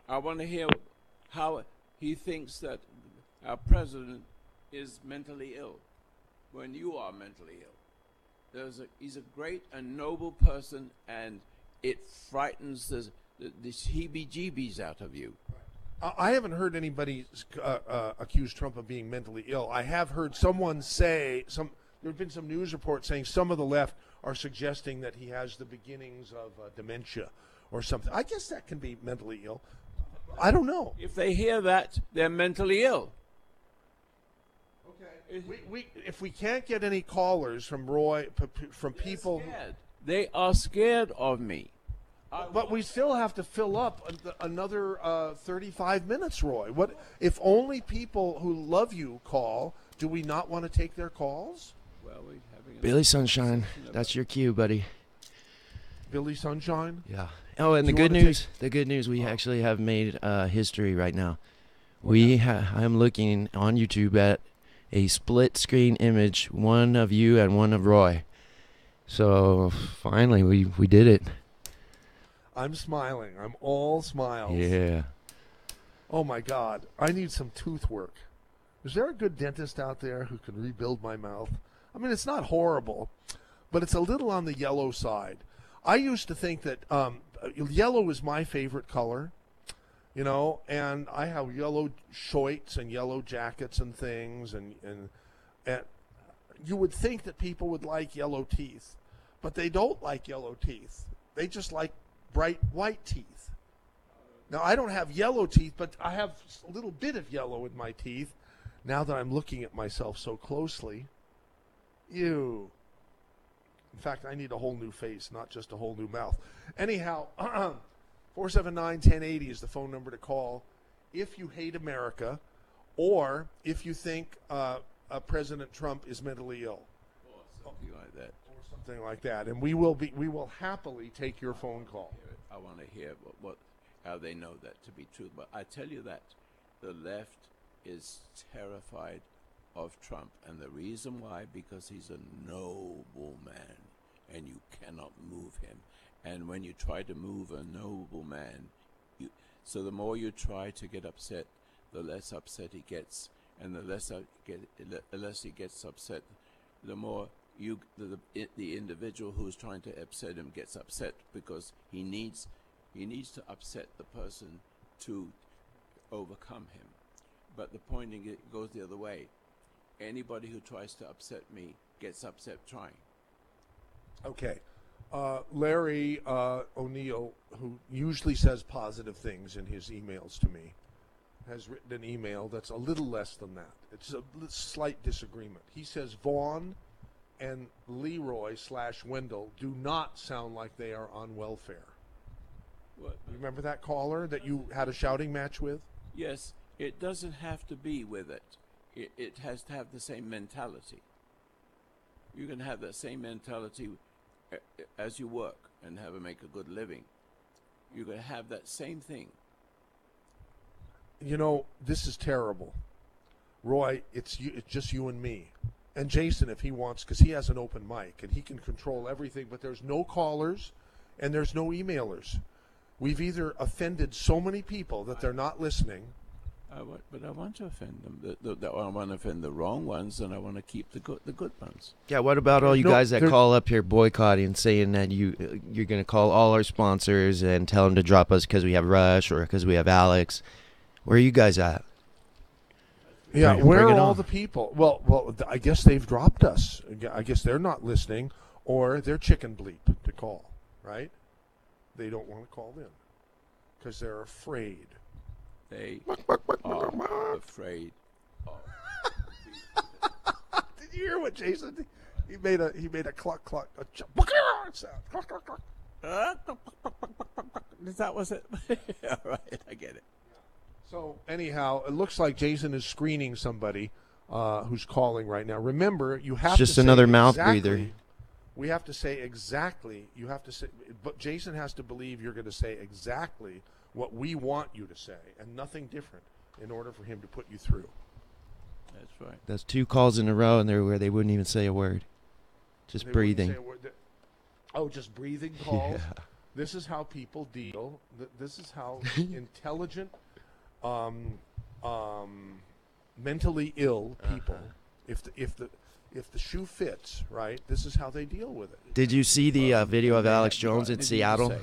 I want to hear how he thinks that our president is mentally ill when you are mentally ill. He's a great and noble person, and it frightens the heebie-jeebies out of you. I haven't heard anybody accuse Trump of being mentally ill. I have heard someone say, there have been some news reports saying some of the left are suggesting that he has the beginnings of dementia or something. I guess that can be mentally ill. I don't know. If they hear that, they're mentally ill. Okay. If we can't get any callers from Roy, from people, they are scared of me. But we still have to fill up another 35 minutes, Roy. What if only people who love you call? Do we not want to take their calls? Well, we're having Billy Sunshine, that's your cue, buddy. Billy Sunshine? Yeah. Oh, and the good news, we actually have made history right now. I'm looking on YouTube at a split screen image, one of you and one of Roy. So finally, we did it. I'm smiling. I'm all smiles. Yeah. Oh my God, I need some tooth work. Is there a good dentist out there who can rebuild my mouth? I mean, it's not horrible, but it's a little on the yellow side. I used to think that yellow is my favorite color, and I have yellow shorts and yellow jackets and things, and you would think that people would like yellow teeth, but they don't like yellow teeth. They just like bright white teeth. Now, I don't have yellow teeth, but I have a little bit of yellow in my teeth now that I'm looking at myself so closely. Ew. In fact, I need a whole new face, not just a whole new mouth. Anyhow, 479-1080 is the phone number to call if you hate America or if you think President Trump is mentally ill. Or something like that. Or something like that. And we will happily take your phone call. I want to hear how they know that to be true. But I tell you that the left is terrified of Trump, and the reason why, because he's a noble man, and you cannot move him. And when you try to move a noble man, so the more you try to get upset, the less upset he gets, and the less he gets upset, the more the individual who's trying to upset him gets upset because he needs to upset the person to overcome him. But the pointing it goes the other way. Anybody who tries to upset me gets upset trying. Okay. Larry O'Neill, who usually says positive things in his emails to me, has written an email that's a little less than that. It's a slight disagreement. He says Vaughn and Leroy/Wendell do not sound like they are on welfare. What? Remember that caller that you had a shouting match with? Yes, it doesn't have to be with it. It has to have the same mentality. You can have that same mentality as you work and make a good living. You can have that same thing. You know, this is terrible. Roy, it's just you and me. And Jason, if he wants, because he has an open mic and he can control everything, but there's no callers and there's no emailers. We've either offended so many people that they're not listening. But I want to offend them. I want to offend the wrong ones, and I want to keep the good ones. Yeah, what about all you guys that call up here boycotting, saying that you're going to call all our sponsors and tell them to drop us because we have Rush or because we have Alex? Where are you guys at? Yeah, where are all the people? Well, I guess they've dropped us. I guess they're not listening, or they're chicken bleep to call, right? They don't want to call in because they're afraid. They are afraid. Did you hear what Jason did? He made a cluck cluck sound. Cluck cluck cluck. That was it. All right, I get it. So anyhow, it looks like Jason is screening somebody who's calling right now. Remember, you have just to another say mouth exactly, breather. We have to say exactly. You have to say, but Jason has to believe you're going to say exactly what we want you to say, and nothing different, in order for him to put you through. That's right. That's 2 calls in a row, and where they wouldn't even say a word, just breathing. Just breathing calls. Yeah. This is how people deal. This is how intelligent, mentally ill people, if the shoe fits, right, this is how they deal with it. Did you see the video of Alex Jones in Seattle?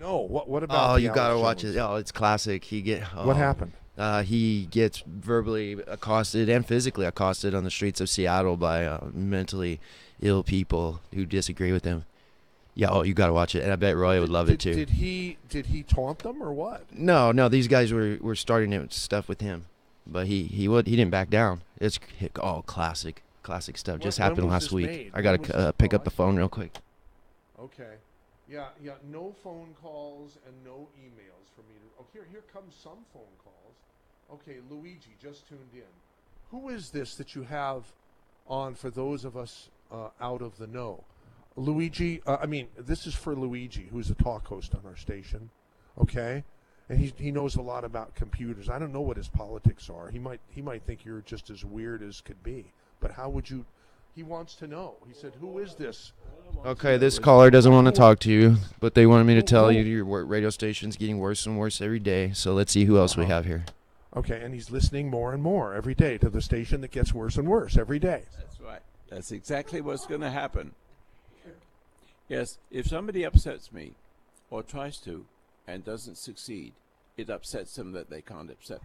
No. What about? Oh, you gotta watch it. Oh, it's classic. What happened? He gets verbally accosted and physically accosted on the streets of Seattle by mentally ill people who disagree with him. Yeah, you gotta watch it, and I bet Roy would love it too. Did he taunt them or what? No, these guys were starting stuff with him, but he didn't back down. It's all classic stuff. Just happened last week. Made? I gotta pick up the phone real quick. Okay. Yeah. No phone calls and no emails for me to. Oh, here comes some phone calls. Okay, Luigi just tuned in. Who is this that you have on for those of us out of the know? Luigi, this is for Luigi, who's a talk host on our station, okay? And he knows a lot about computers. I don't know what his politics are. He might think you're just as weird as could be. But how would you? He wants to know. He said, "Who is this?" Okay, this caller doesn't want to talk to you, but they wanted me to tell you your radio station's getting worse and worse every day. So let's see who else we have here. Okay, and he's listening more and more every day to the station that gets worse and worse every day. That's right. That's exactly what's going to happen. Yes, if somebody upsets me or tries to and doesn't succeed, it upsets them that they can't upset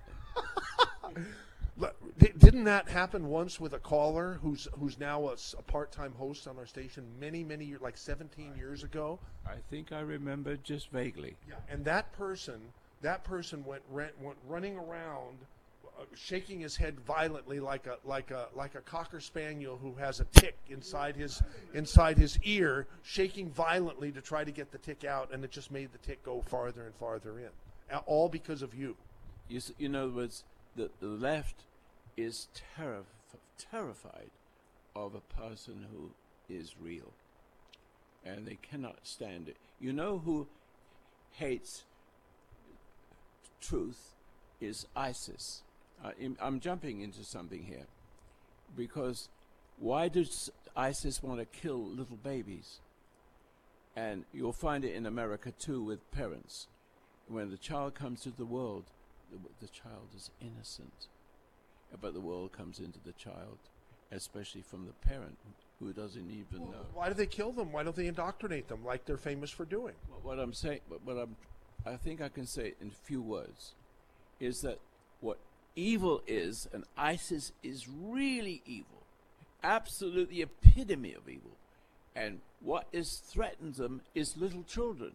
me. Didn't that happen once with a caller who's now a part-time host on our station many years, like 17 years ago? I think I remember just vaguely. Yeah, and that person went running around, shaking his head violently like a cocker spaniel who has a tick inside his ear, shaking violently to try to get the tick out, and it just made the tick go farther and farther in, all because of you. In other words, the left is terrified of a person who is real, and they cannot stand it. You know who hates truth is ISIS. I'm jumping into something here, because why does ISIS want to kill little babies? And you'll find it in America too with parents. When the child comes to the world, the child is innocent, but the world comes into the child, especially from the parent who doesn't even know. Why do they kill them? Why don't they indoctrinate them like they're famous for doing? What I'm saying, I think I can say it in few words, is that what evil is, and ISIS is really evil, absolutely epitome of evil, and what threatens them is little children.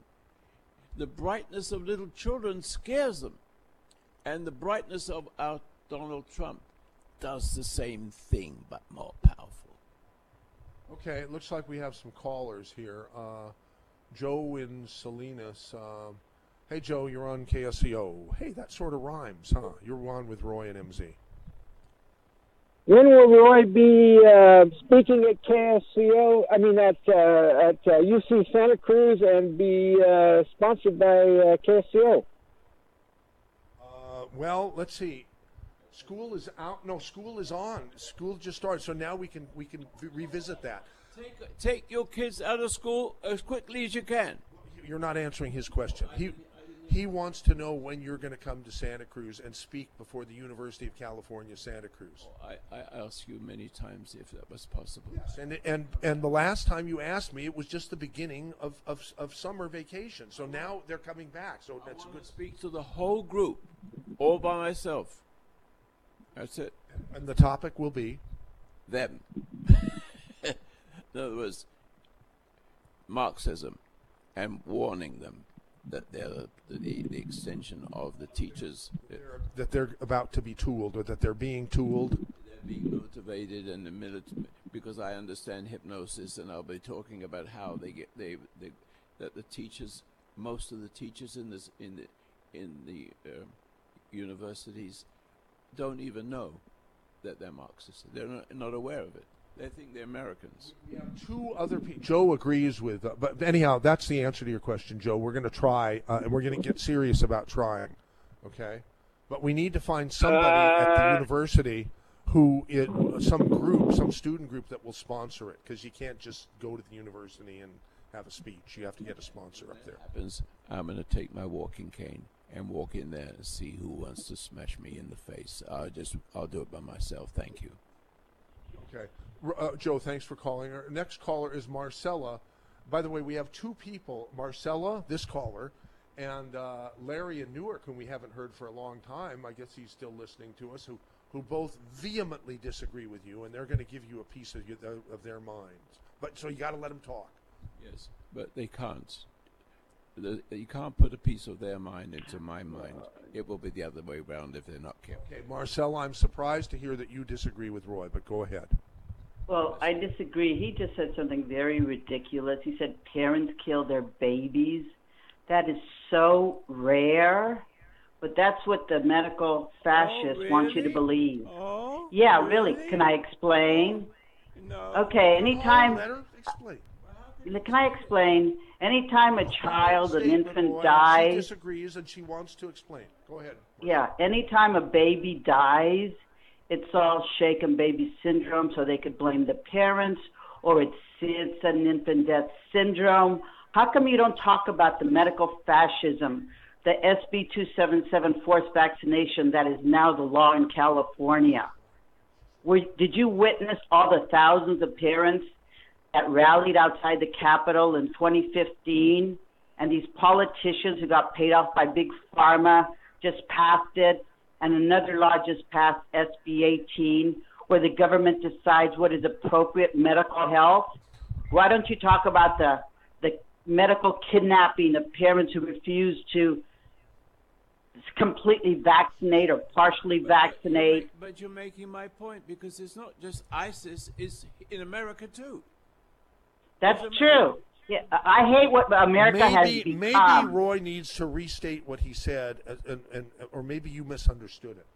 The brightness of little children scares them, and the brightness of our Donald Trump does the same thing, but more powerful. Okay, it looks like we have some callers here. Joe in Salinas. Hey, Joe, you're on KSCO. Hey, that sort of rhymes, huh? You're on with Roy and MZ. When will Roy be speaking at KSCO? I mean, at UC Santa Cruz, and be sponsored by KSCO? Well, let's see. School is out. No, school is on. School just started, so now we can revisit that. Take your kids out of school as quickly as you can. You're not answering his question. He wants to know when you're going to come to Santa Cruz and speak before the University of California, Santa Cruz. I asked you many times if that was possible. Yes, and the last time you asked me, it was just the beginning of summer vacation. So now they're coming back. So that's good. Speak to the whole group, all by myself. That's it. And the topic will be them. In other words, Marxism, and warning them that they're the extension of the teachers. That they're about to be tooled, or that they're being tooled. They're being motivated, and the military, because I understand hypnosis, and I'll be talking about how that the teachers, most of the teachers in the universities, don't even know that they're Marxists. They're not aware of it. They think they're Americans. We have two other people. Joe agrees with, but anyhow, that's the answer to your question, Joe. We're going to try, and we're going to get serious about trying, okay? But we need to find somebody at the university who some student group that will sponsor it, because you can't just go to the university and have a speech. You have to get a sponsor up there. Happens. I'm going to take my walking cane and walk in there and see who wants to smash me in the face. I'll do it by myself. Thank you. Okay. Joe, thanks for calling. Our next caller is Marcella. By the way, we have two people, Marcella, this caller, and Larry in Newark, whom we haven't heard for a long time. I guess he's still listening to us, who both vehemently disagree with you, and they're going to give you a piece of their minds. But so you got to let them talk. Yes, but they can't. You can't put a piece of their mind into my mind. It will be the other way around if they're not careful. Okay, Marcella, I'm surprised to hear that you disagree with Roy, but go ahead. Well, I disagree. He just said something very ridiculous. He said parents kill their babies. That is so rare, but that's what the medical fascists want you to believe. Oh, yeah, really? Can I explain? No. Okay, anytime. Let her explain. Can I explain? Anytime a child, an infant dies. She disagrees and she wants to explain. Go ahead. Yeah, anytime a baby dies, it's all shaken baby syndrome, so they could blame the parents, or it's an infant death syndrome. How come you don't talk about the medical fascism, the SB 277 forced vaccination that is now the law in California? Did you witness all the thousands of parents that rallied outside the Capitol in 2015, and these politicians who got paid off by Big Pharma just passed it, and another law just passed, SB 18, where the government decides what is appropriate medical health? Why don't you talk about the medical kidnapping of parents who refuse to completely vaccinate or partially vaccinate? But you're making my point, because it's not just ISIS, it's in America too. That's true. Yeah, I hate what America has become. Maybe Roy needs to restate what he said, or maybe you misunderstood it.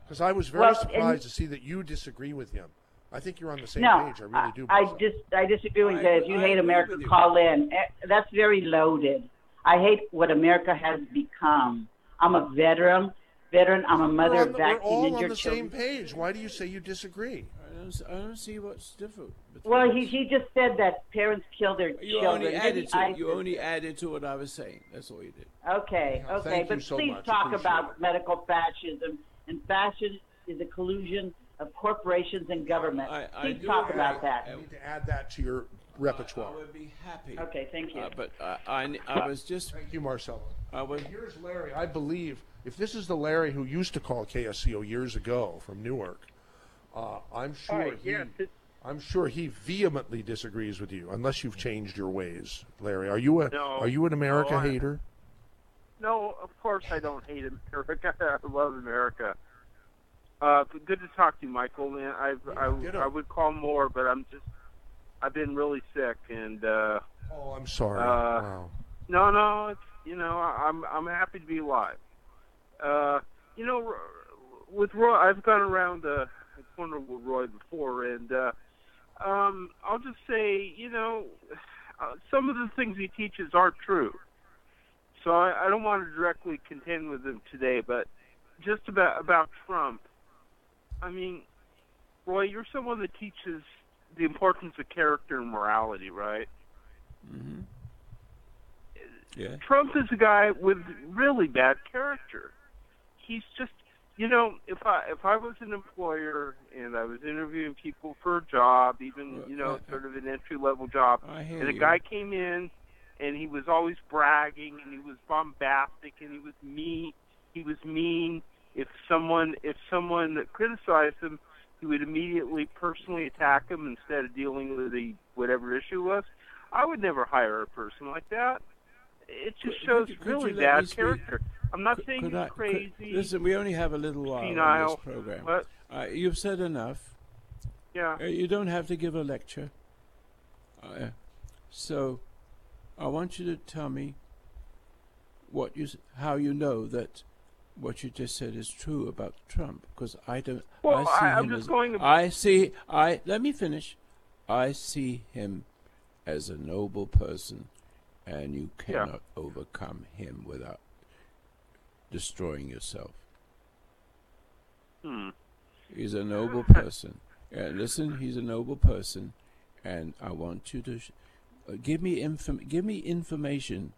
Because I was very surprised to see that you disagree with him. I think you're on the same page. I really do. I disagree with that. If you hate America, call in. That's very loaded. I hate what America has become. I'm a veteran. I'm a mother of vaccinated children. We're all on the children. same page. Why do you say you disagree? I don't see what's different. Well, he just said that parents kill their children. You only added to what I was saying. That's all you did. Okay, Thank but you so please much. talk Appreciate about medical fascism. And fascism is a collusion of corporations and government. I Please do talk agree. about that. You need to add that to your repertoire. I would be happy. Okay, thank you. But I was just. Thank you, Marcelo. And here's Larry. I believe if this is the Larry who used to call KSCO years ago from Newark, I'm sure he vehemently disagrees with you, unless you've changed your ways, Larry. Are you an America hater? No, of course I don't hate America. I love America. Good to talk to you, Michael. Man, I would call more, but I've been really sick, and oh, I'm sorry. Wow. No, it's I'm happy to be alive. With Roy, I've gone around the corner with Roy before, and I'll just say, some of the things he teaches aren't true. So I don't want to directly contend with him today, but just about Trump. I mean, Roy, you're someone that teaches the importance of character and morality, right? Mm-hmm. Yeah. Trump is a guy with really bad character. He's just, if I was an employer and I was interviewing people for a job, even sort of an entry-level job, and a guy came in and he was always bragging and he was bombastic and he was mean. If someone criticized him, he would immediately personally attack him instead of dealing with whatever issue was. I would never hire a person like that. It just shows really bad character. I'm not saying he's crazy. Listen, we only have a little while on this program. But you've said enough. Yeah. You don't have to give a lecture. So I want you to tell me how you know that what you just said is true about Trump, because I don't. Well, Let me finish. I see him as a noble person, and you cannot overcome him without destroying yourself. He's a noble person. Listen, he's a noble person, and I want you to give me information.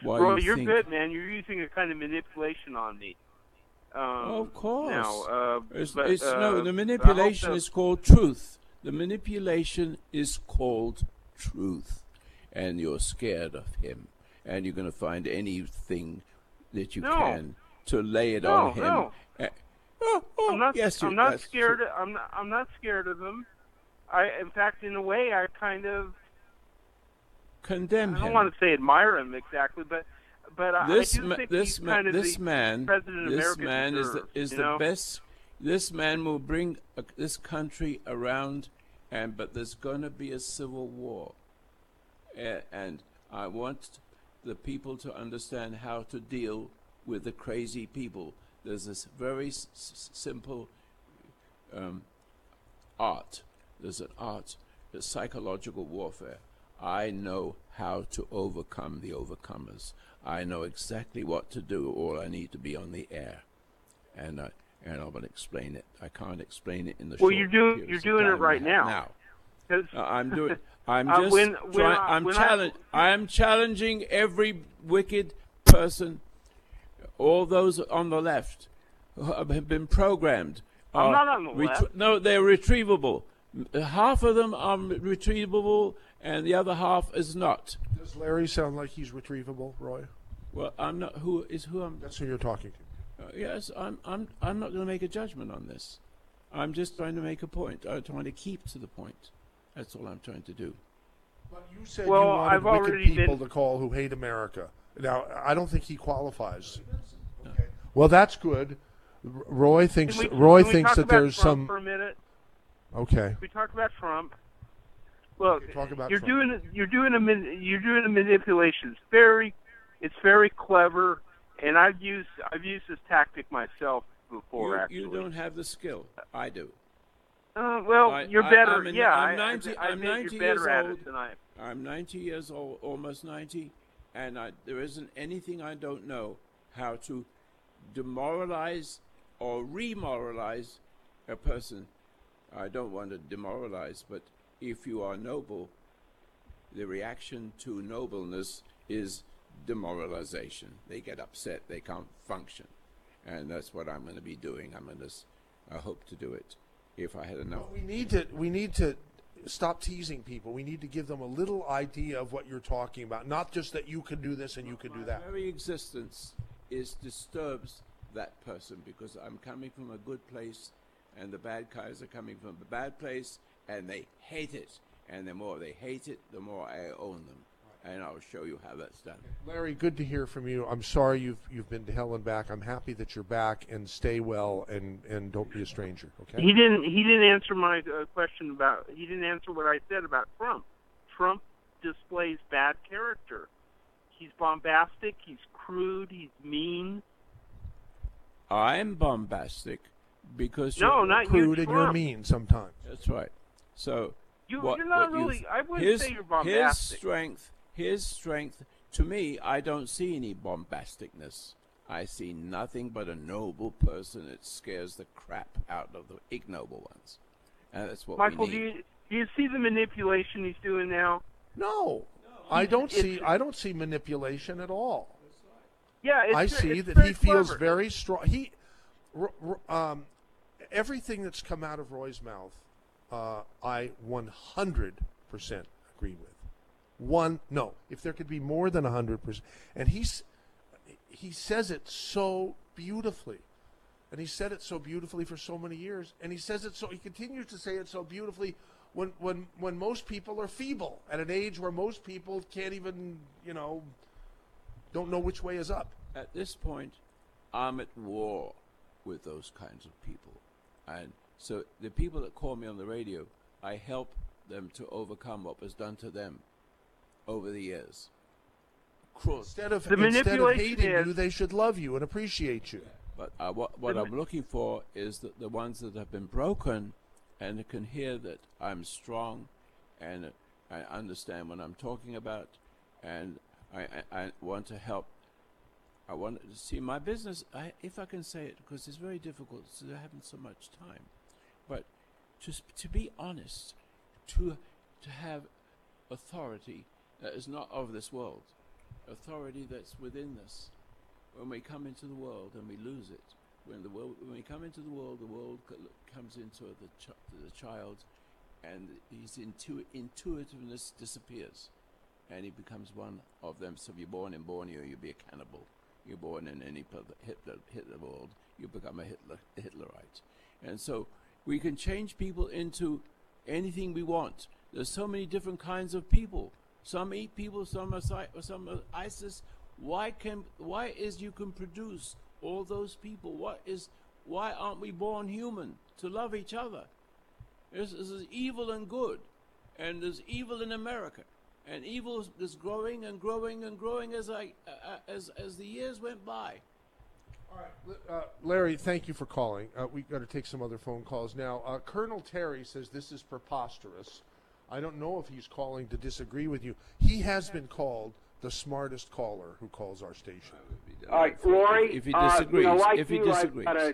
Well, you're good, man. You're using a kind of manipulation on me. Of course. Now, the manipulation is called truth. The manipulation is called truth, and you're scared of him, and you're going to find anything that you can to lay it on him. No. I'm not. Yes, I'm not scared. I'm not scared of him. In fact, in a way, I kind of condemn him. I don't want to say admire him exactly, but I do think he's kind of the president America deserves, is the best. This man will bring this country around, but there's going to be a civil war, and I want the people to understand how to deal with the crazy people. There's this very simple art. There's an art, the psychological warfare. I know how to overcome the overcomers. I know exactly what to do. All I need to be on the air, and I will explain it. I can't explain it in the. Well, you're doing it right now. I'm doing. I'm challenging every wicked person. All those on the left who have been programmed. I'm not on the left. No, they're retrievable. Half of them are retrievable, and the other half is not. Does Larry sound like he's retrievable, Roy? Well, I'm not. That's who you're talking to. Yes, I'm not going to make a judgment on this. I'm just trying to make a point. I'm trying to keep to the point. That's all I'm trying to do. But you said you wanted wicked people to call who hate America. Now, I don't think he qualifies. Okay. Well, that's good. Roy thinks that there's some. For a minute? Okay. We talk about Trump. Look, you're Trump. doing a manipulation. It's very clever, and I've used this tactic myself before. Actually, you don't have the skill. I do. You're better. I'm 90. I'm 90 years old. I'm 90 years old, almost 90, and there isn't anything I don't know how to demoralize or remoralize a person. I don't want to demoralize, but if you are noble, the reaction to nobleness is demoralization. They get upset. They can't function, and that's what I'm going to be doing. I'm going to I hope to do it if I had enough. We need to stop teasing people. We need to give them a little idea of what you're talking about, not just that you can do this and you can do that. My very existence disturbs that person because I'm coming from a good place, and the bad guys are coming from a bad place, and they hate it. And the more they hate it, the more I own them. And I'll show you how that's done. Larry, good to hear from you. I'm sorry you've been to hell and back. I'm happy that you're back, and stay well, and don't be a stranger. Okay. He didn't answer my question about. He didn't answer what I said about Trump. Trump displays bad character. He's bombastic. He's crude. He's mean. I'm bombastic because not you're crude you, and you're mean sometimes. That's right. So you're not really. I wouldn't say you're bombastic. His strength, to me, I don't see any bombasticness. I see nothing but a noble person that scares the crap out of the ignoble ones. And that's what Michael, we need. do you see the manipulation he's doing now? No. I don't see manipulation at all. Yeah, I see that he feels very strong. Everything that's come out of Roy's mouth, I 100% agree with. If there could be more than 100%, and he says it so beautifully, and he said it so beautifully for so many years, and he continues to say it so beautifully when most people are feeble at an age where most people can't even don't know which way is up. At this point, I'm at war with those kinds of people, and so the people that call me on the radio, I help them to overcome what was done to them over the years. Instead of hating you, they should love you and appreciate you. But what I'm looking for is that the ones that have been broken and can hear that I'm strong and I understand what I'm talking about, and I want to help. I want to see my business, if I can say it, because it's very difficult, so I haven't so much time. But just to be honest, to have authority that is not of this world, authority that's within us. When we come into the world and we lose it, when we come into the world comes into the child, and his intuitiveness disappears, and he becomes one of them. So if you're born in Borneo, you'll be a cannibal. You're born in any Hitler world, you become a Hitlerite. And so we can change people into anything we want. There's so many different kinds of people. Some eat people, some are ISIS. Why is you can produce all those people? Why aren't we born human to love each other? There's evil and good, and there's evil in America, and evil is growing and growing and growing as the years went by. All right, Larry, thank you for calling. We've got to take some other phone calls now. Colonel Terry says this is preposterous. I don't know if he's calling to disagree with you. He has been called the smartest caller who calls our station. All right, Rory, if he disagrees, I've got an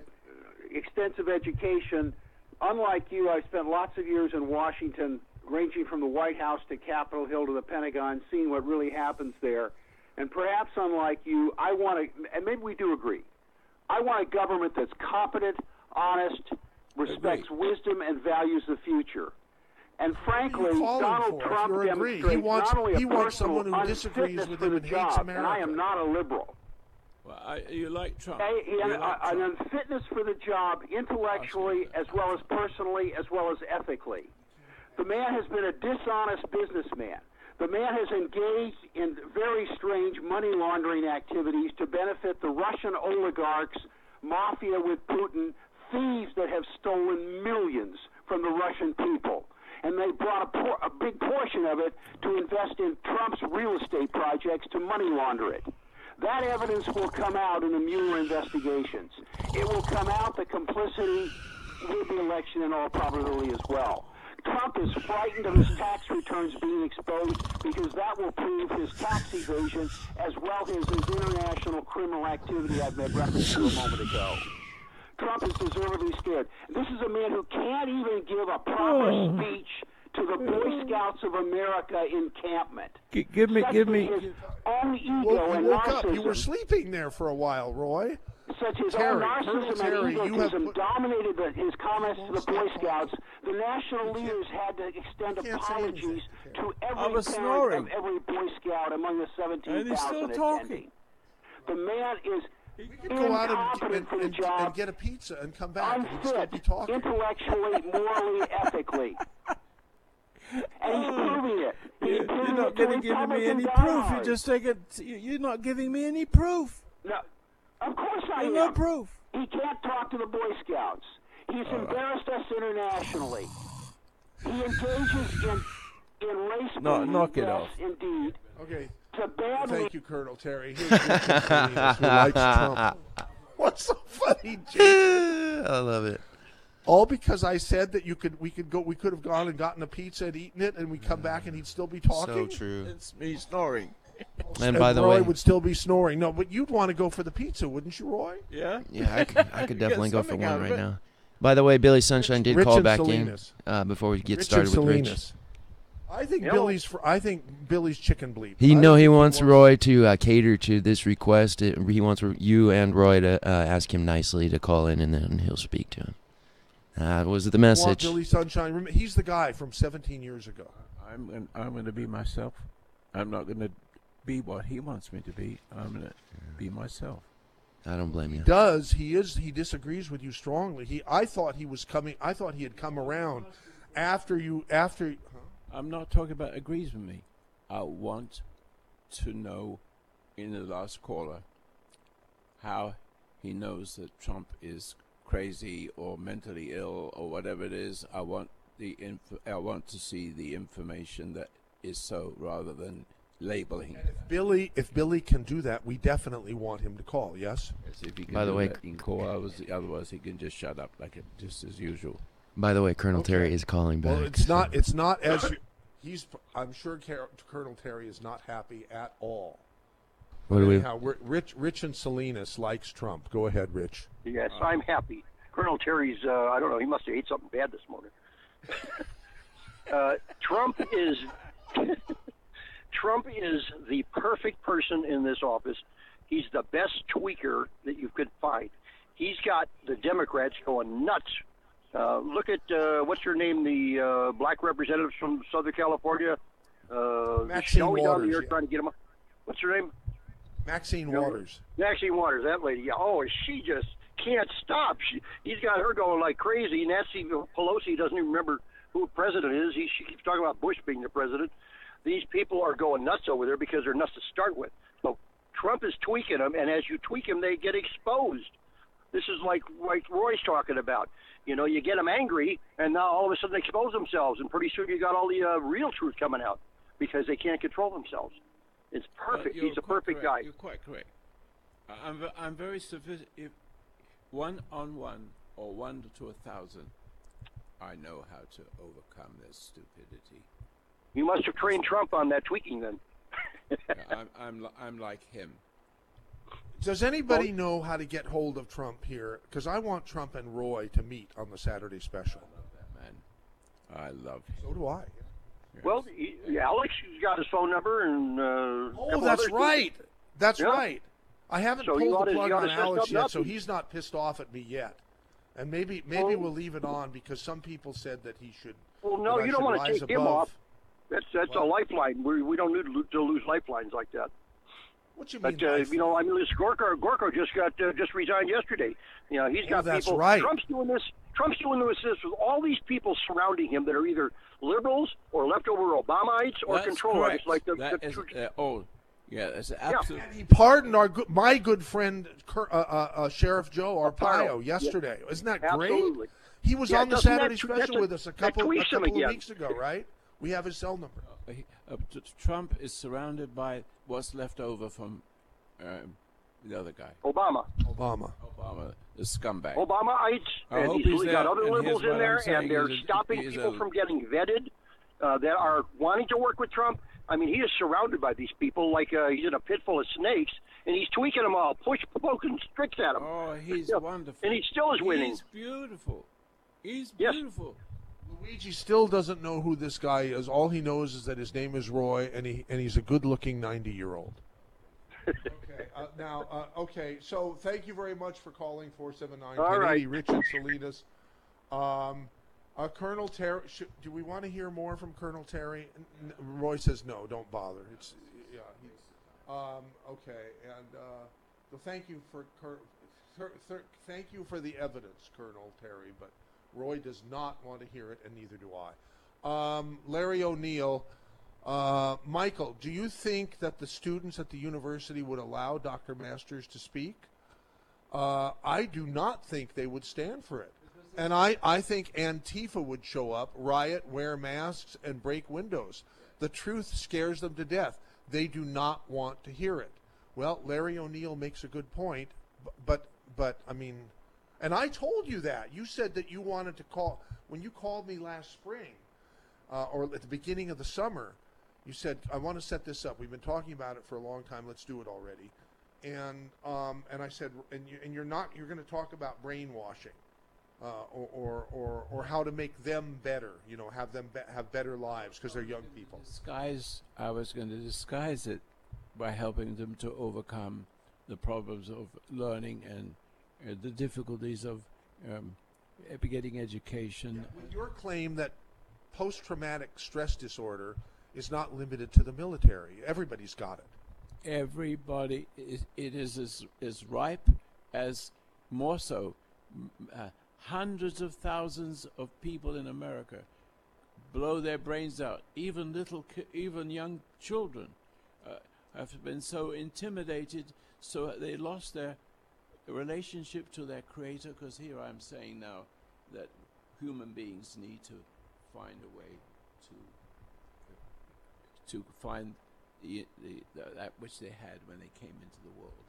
extensive education. Unlike you, I spent lots of years in Washington, ranging from the White House to Capitol Hill to the Pentagon, seeing what really happens there. And perhaps unlike you, I want to, and maybe we do agree, I want a government that's competent, honest, respects wisdom, and values the future. And frankly, Donald Trump demonstrates not only a personal unfitness for the job, and I am not a liberal. Well, you like Trump. An unfitness for the job intellectually as well as personally as well as ethically. The man has been a dishonest businessman. The man has engaged in very strange money laundering activities to benefit the Russian oligarchs, mafia with Putin, thieves that have stolen millions from the Russian people. And they brought a big portion of it to invest in Trump's real estate projects to money launder it. That evidence will come out in the Mueller investigations. It will come out the complicity with the election in all probability as well. Trump is frightened of his tax returns being exposed because that will prove his tax evasion as well as his international criminal activity I've made reference to a moment ago. Trump is deservedly scared. This is a man who can't even give a proper speech to the Boy Scouts of America encampment. Give me. His own ego and woke narcissism. up. You were sleeping there for a while, Roy. Such his Terry, own narcissism Terry, and you have egotism dominated his comments to the Boy Scouts. The national leaders had to extend apologies to every parent of every Boy Scout among the 17,000 attending. The man is He could go out and get a pizza and come back and he'd still be talking. Intellectually, morally, ethically. And he's proving it. You're not going to give me any proof. You just take it. You're not giving me any proof. No, of course I am. No proof. He can't talk to the Boy Scouts. He's embarrassed us internationally. He engages in race knock it off. Indeed. Okay. To badly. Thank you, Colonel Terry. Here's Richard Salinas, who likes Trump. What's so funny, Jason? I love it. All because I said that we could have gone and gotten a pizza and eaten it, and we come back and he'd still be talking. So true. It's me snoring. And by the Roy way, would still be snoring. No, but you'd want to go for the pizza, wouldn't you, Roy? Yeah. Yeah, I could definitely go for one right now. By the way, Billy Sunshine did call back Salinas. in before we get Richard started with Salinas. Rich. I think Billy's chicken bleep. He wants Roy to cater to this request. He wants you and Roy to ask him nicely to call in, and then he'll speak to him. Was the message? Billy Sunshine. He's the guy from 17 years ago. I'm going to be myself. I'm not going to be what he wants me to be. I'm going to be myself. I don't blame you. He disagrees with you strongly. I thought he had come around after. I'm not talking about agrees with me. I want to know in the last caller how he knows that Trump is crazy or mentally ill or whatever it is. I want to see the information that is so, rather than labeling. If Billy can do that, we definitely want him to call. Yes. If he can By the way, he can call. Otherwise, he can just shut up just as usual. By the way, Colonel Terry is calling back. Well, it's not as I'm sure Colonel Terry is not happy at all. Rich and Salinas likes Trump. Go ahead, Rich. Yes, I'm happy. Colonel Terry's, I don't know, he must have ate something bad this morning. Trump is the perfect person in this office. He's the best tweaker that you could find. He's got the Democrats going nuts. Look at, what's her name, the black representative from Southern California. Maxine Waters. Down here trying to get him up. What's her name? Maxine Waters. Maxine Waters, that lady. Yeah. Oh, she just can't stop. He's got her going like crazy. Nancy Pelosi doesn't even remember who the president is. She keeps talking about Bush being the president. These people are going nuts over there because they're nuts to start with. So Trump is tweaking them, and as you tweak them, they get exposed. This is like Roy's talking about. You know, you get them angry, and now all of a sudden they expose themselves, and pretty soon you got all the real truth coming out because they can't control themselves. It's perfect. He's a perfect guy. You're quite correct. I'm very sophisticated. 1-on-1 or 1 to 1,000, I know how to overcome this stupidity. You must have trained Trump on that tweaking, then. Yeah, I'm like him. Does anybody know how to get hold of Trump here? Because I want Trump and Roy to meet on the Saturday special. I love that man. I love him. So do I. Yes. Well, Alex has got his phone number, and that's right. That's right. I haven't pulled the plug on Alex Alex yet, so he's not pissed off at me yet. And maybe we'll leave it on because some people said that he should. Well, no, you don't want to take him off. That's a lifeline. We don't need to lose lifelines like that. What you mean? But this Gorko just resigned yesterday. You know, he's got that's people. Right. Trump's doing this with all these people surrounding him that are either liberals or leftover Obamaites or controllers. Like that's absolutely. Yeah. He pardoned my good friend Sheriff Joe Arpaio yesterday. Isn't that great? Absolutely. He was on the Saturday special with us a couple of weeks ago, right? We have his cell number. Trump is surrounded by what's left over from the other guy. Obama, the scumbag. Obamaites, and he's got other liberals in there, and they're stopping people from getting vetted that are wanting to work with Trump. I mean, he is surrounded by these people like he's in a pit full of snakes, and he's tweaking them all, poking tricks at them. Oh, he's wonderful. And he still is winning. He's beautiful. He's beautiful. Luigi still doesn't know who this guy is. All he knows is that his name is Roy, and he's a good-looking 90-year-old. Okay, so thank you very much for calling 479 All right. Rich and Salinas. Colonel Terry, do we want to hear more from Colonel Terry? Roy says no, don't bother. Okay, and thank you for thank you for the evidence, Colonel Terry, but Roy does not want to hear it, and neither do I. Larry O'Neill, Michael, do you think that the students at the university would allow Dr. Masters to speak? I do not think they would stand for it. And I think Antifa would show up, riot, wear masks, and break windows. The truth scares them to death. They do not want to hear it. Well, Larry O'Neill makes a good point, but I mean, and I told you that. You said that you wanted to call, when you called me last spring, or at the beginning of the summer, you said, I want to set this up. We've been talking about it for a long time. Let's do it already. And I said, you're going to talk about brainwashing. Or how to make them better, have them have better lives because they're young people. I was going to disguise it by helping them to overcome the problems of learning and the difficulties of getting education. With your claim that post-traumatic stress disorder is not limited to the military. Everybody's got it. Everybody, it is as ripe as more so. Hundreds of thousands of people in America blow their brains out. Even young children have been so intimidated, so they lost their relationship to their Creator. Because here I'm saying now that human beings need to find a way to find that which they had when they came into the world.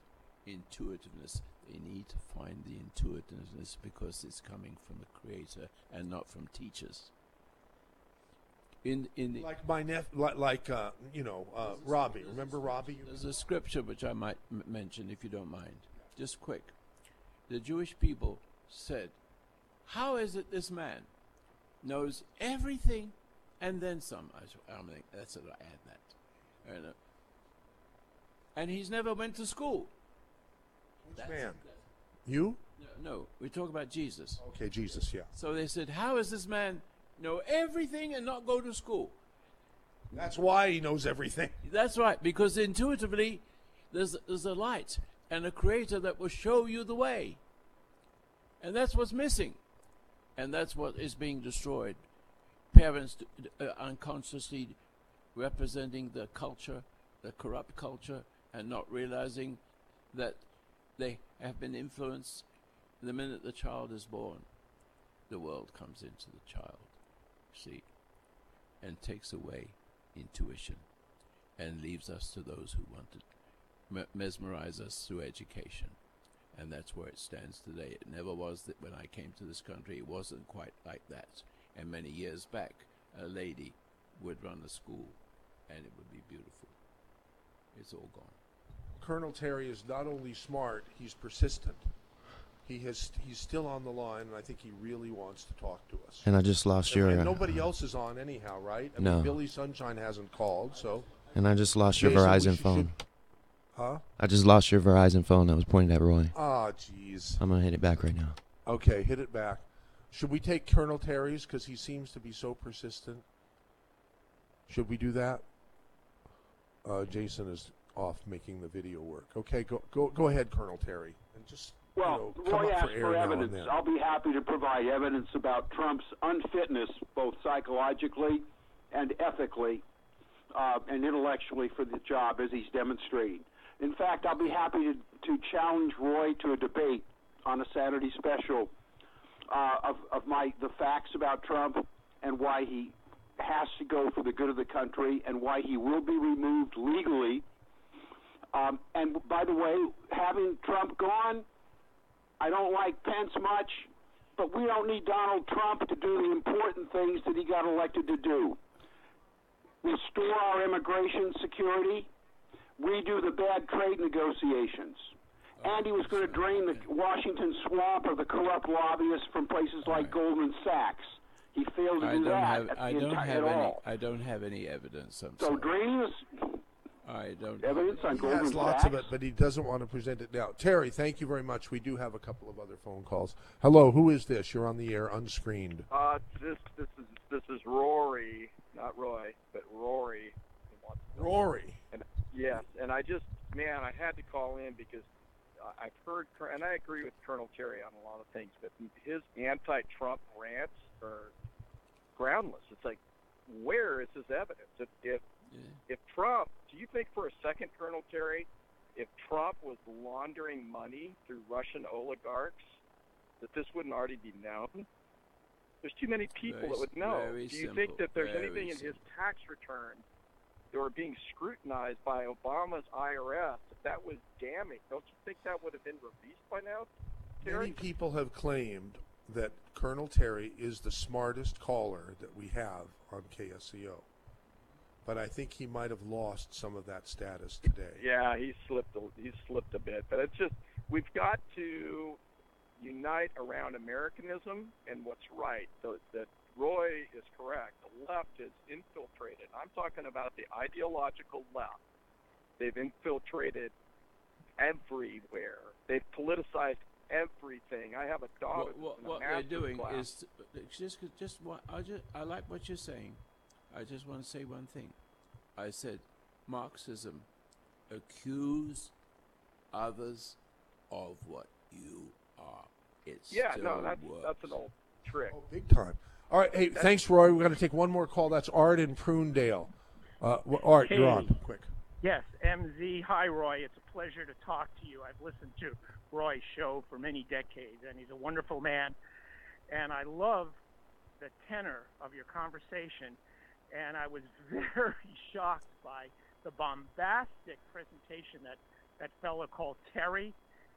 Intuitiveness. They need to find the intuitiveness because it's coming from the Creator and not from teachers. Robbie. Remember Robbie? There's a scripture which I might mention if you don't mind. Just quick. The Jewish people said, "How is it this man knows everything and then some?" I think that's what I add that. And he's never went to school. Which man? You? No, we talk about Jesus. Okay, Jesus, yeah. So they said, how is this man know everything and not go to school? That's why he knows everything. That's right, because intuitively there's a light and a Creator that will show you the way. And that's what's missing. And that's what is being destroyed. Parents unconsciously representing the culture, the corrupt culture, and not realizing that they have been influenced. The minute the child is born, the world comes into the child, see, and takes away intuition and leaves us to those who want to mesmerize us through education. And that's where it stands today. It never was that when I came to this country. It wasn't quite like that. And many years back, a lady would run a school, and it would be beautiful. It's all gone. Colonel Terry is not only smart, he's persistent. He's still on the line, and I think he really wants to talk to us. And I just lost your... And nobody else is on anyhow, right? I no. mean, Billy Sunshine hasn't called, so... And I just lost your Verizon phone. Huh? I just lost your Verizon phone that was pointed at Roy. Ah, jeez. I'm going to hit it back right now. Okay, hit it back. Should we take Colonel Terry's because he seems to be so persistent? Should we do that? Jason is off making the video work. Okay, go ahead, Colonel Terry, and just Well, come Roy up for asked air for now and evidence. then. I'll be happy to provide evidence about Trump's unfitness, both psychologically and ethically and intellectually for the job as he's demonstrating. In fact, I'll be happy to challenge Roy to a debate on a Saturday special of the facts about Trump and why he has to go for the good of the country and why he will be removed legally. And by the way, having Trump gone, I don't like Pence much, but we don't need Donald Trump to do the important things that he got elected to do. Restore our immigration security, redo the bad trade negotiations. And he was going to drain the Washington swamp of the corrupt lobbyists from places like Goldman Sachs. He failed to do that I don't have any evidence. So draining is I don't. Evidence on He Goldman has lots Sachs? of it, but he doesn't want to present it now. Terry, thank you very much. We do have a couple of other phone calls. Hello, who is this? You're on the air, unscreened. This is Rory, not Roy, but Rory. Rory. And yes, and I had to call in because I've heard, and I agree with Colonel Terry on a lot of things, but his anti-Trump rants are groundless. It's like, where is his evidence? If Trump, do you think for a second, Colonel Terry, if Trump was laundering money through Russian oligarchs, that this wouldn't already be known? There's too many people that would know. Do you think that there's anything in his tax return that were being scrutinized by Obama's IRS, that was damning? Don't you think that would have been released by now, Terry? Many people have claimed that Colonel Terry is the smartest caller that we have on KSCO. But I think he might have lost some of that status today. Yeah, he slipped a bit. But it's just, we've got to unite around Americanism and what's right. So that Roy is correct. The left is infiltrated. I'm talking about the ideological left. They've infiltrated everywhere. They've politicized everything. I have a daughter. What they're doing is I like what you're saying. I just want to say one thing. I said Marxism, accuse others of what you are. That's an old trick. Oh, big time. All right, hey, thanks, Roy. We're going to take one more call. That's Art in Prunedale. Art, hey. You're on. Quick. Yes, MZ. Hi, Roy. It's a pleasure to talk to you. I've listened to Roy's show for many decades, and he's a wonderful man. And I love the tenor of your conversation. And I was very shocked by the bombastic presentation that fellow called Terry.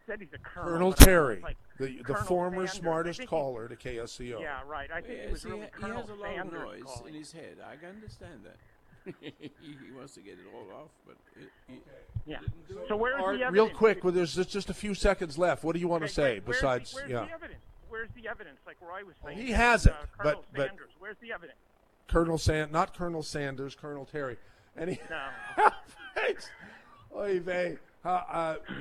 Said he's a colonel. Colonel Terry, like the Colonel former Sanders. smartest caller to KSCO. Yeah, right. I think it was really he Colonel has a lot Sanders of noise calling. in his head. I can understand that. he wants to get it all off, but yeah. So where's Art, the evidence? real quick, well, there's just a few seconds left. What do you want to say besides? Where's the evidence? Where's the evidence? Like Roy was saying. He has it, Colonel but Sanders. Where's the evidence? Not Colonel Sanders, Colonel Terry. No. Oy vey.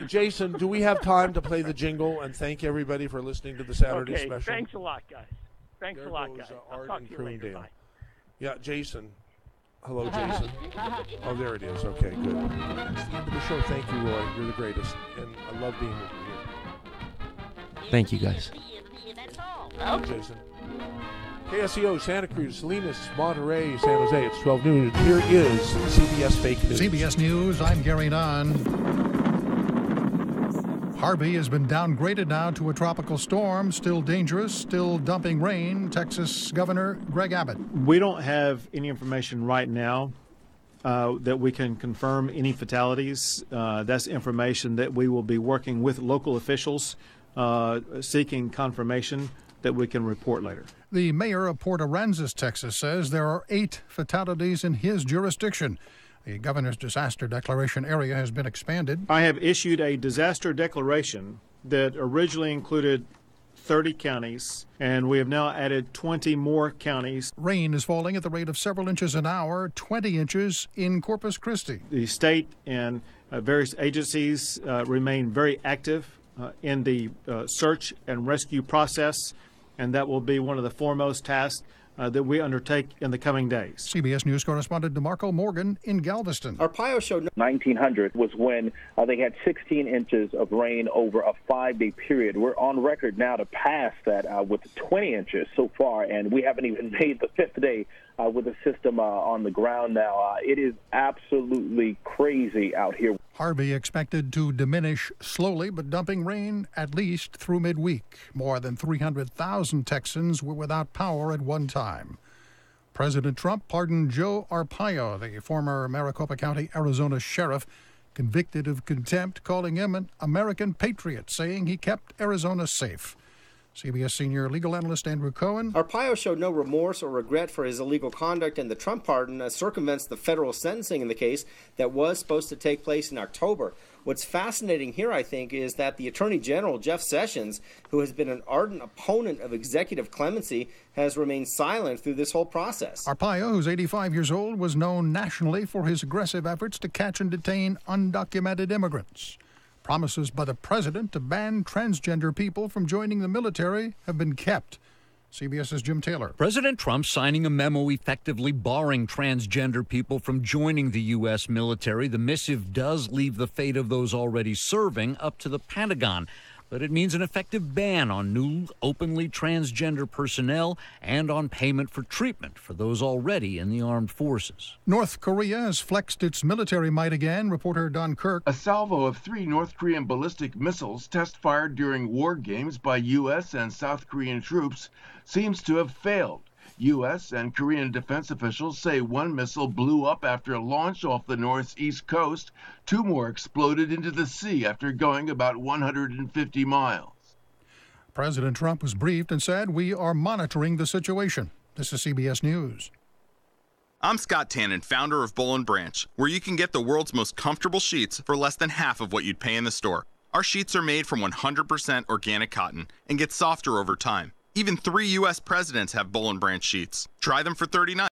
Jason, do we have time to play the jingle and thank everybody for listening to the Saturday special? Thanks a lot, guys. Thanks a lot, guys. I'll talk to you later. Bye. Yeah, Jason. Hello, Jason. Oh, there it is. Okay, good. That's the end of the show. Thank you, Roy. You're the greatest, and I love being with you here. Thank you, guys. Jason. KSCO, Santa Cruz, Salinas, Monterey, San Jose. It's 12 noon. Here is CBS Fake News. CBS News, I'm Gary Nunn. Harvey has been downgraded now to a tropical storm, still dangerous, still dumping rain. Texas Governor Greg Abbott. We don't have any information right now that we can confirm any fatalities. That's information that we will be working with local officials, seeking confirmation that we can report later. The mayor of Port Aransas, Texas, says there are 8 fatalities in his jurisdiction. The governor's disaster declaration area has been expanded. I have issued a disaster declaration that originally included 30 counties, and we have now added 20 more counties. Rain is falling at the rate of several inches an hour, 20 inches in Corpus Christi. The state and various agencies remain very active in the search and rescue process, and that will be one of the foremost tasks that we undertake in the coming days. CBS News correspondent DeMarco Morgan in Galveston. Arpaio showed 1900 was when they had 16 inches of rain over a 5-day period. We're on record now to pass that with 20 inches so far, and we haven't even made the 5th day with the system on the ground now. It is absolutely crazy out here. Harvey expected to diminish slowly, but dumping rain at least through midweek. More than 300,000 Texans were without power at one time. President Trump pardoned Joe Arpaio, the former Maricopa County, Arizona sheriff, convicted of contempt, calling him an American patriot, saying he kept Arizona safe. CBS senior legal analyst Andrew Cohen. Arpaio showed no remorse or regret for his illegal conduct, and the Trump pardon circumvents the federal sentencing in the case that was supposed to take place in October. What's fascinating here, I think, is that the Attorney General, Jeff Sessions, who has been an ardent opponent of executive clemency, has remained silent through this whole process. Arpaio, who's 85 years old, was known nationally for his aggressive efforts to catch and detain undocumented immigrants. Promises by the president to ban transgender people from joining the military have been kept. CBS's Jim Taylor. President Trump signing a memo effectively barring transgender people from joining the U.S. military. The missive does leave the fate of those already serving up to the Pentagon, but it means an effective ban on new openly transgender personnel and on payment for treatment for those already in the armed forces. North Korea has flexed its military might again. Reporter Don Kirk. A salvo of 3 North Korean ballistic missiles test-fired during war games by U.S. and South Korean troops seems to have failed. U.S. and Korean defense officials say 1 missile blew up after launch off the northeast coast. 2 more exploded into the sea after going about 150 miles. President Trump was briefed and said, "We are monitoring the situation." This is CBS News. I'm Scott Tannen, founder of Boll & Branch, where you can get the world's most comfortable sheets for less than half of what you'd pay in the store. Our sheets are made from 100% organic cotton and get softer over time. Even 3 U.S. presidents have Boll & Branch sheets. Try them for $39.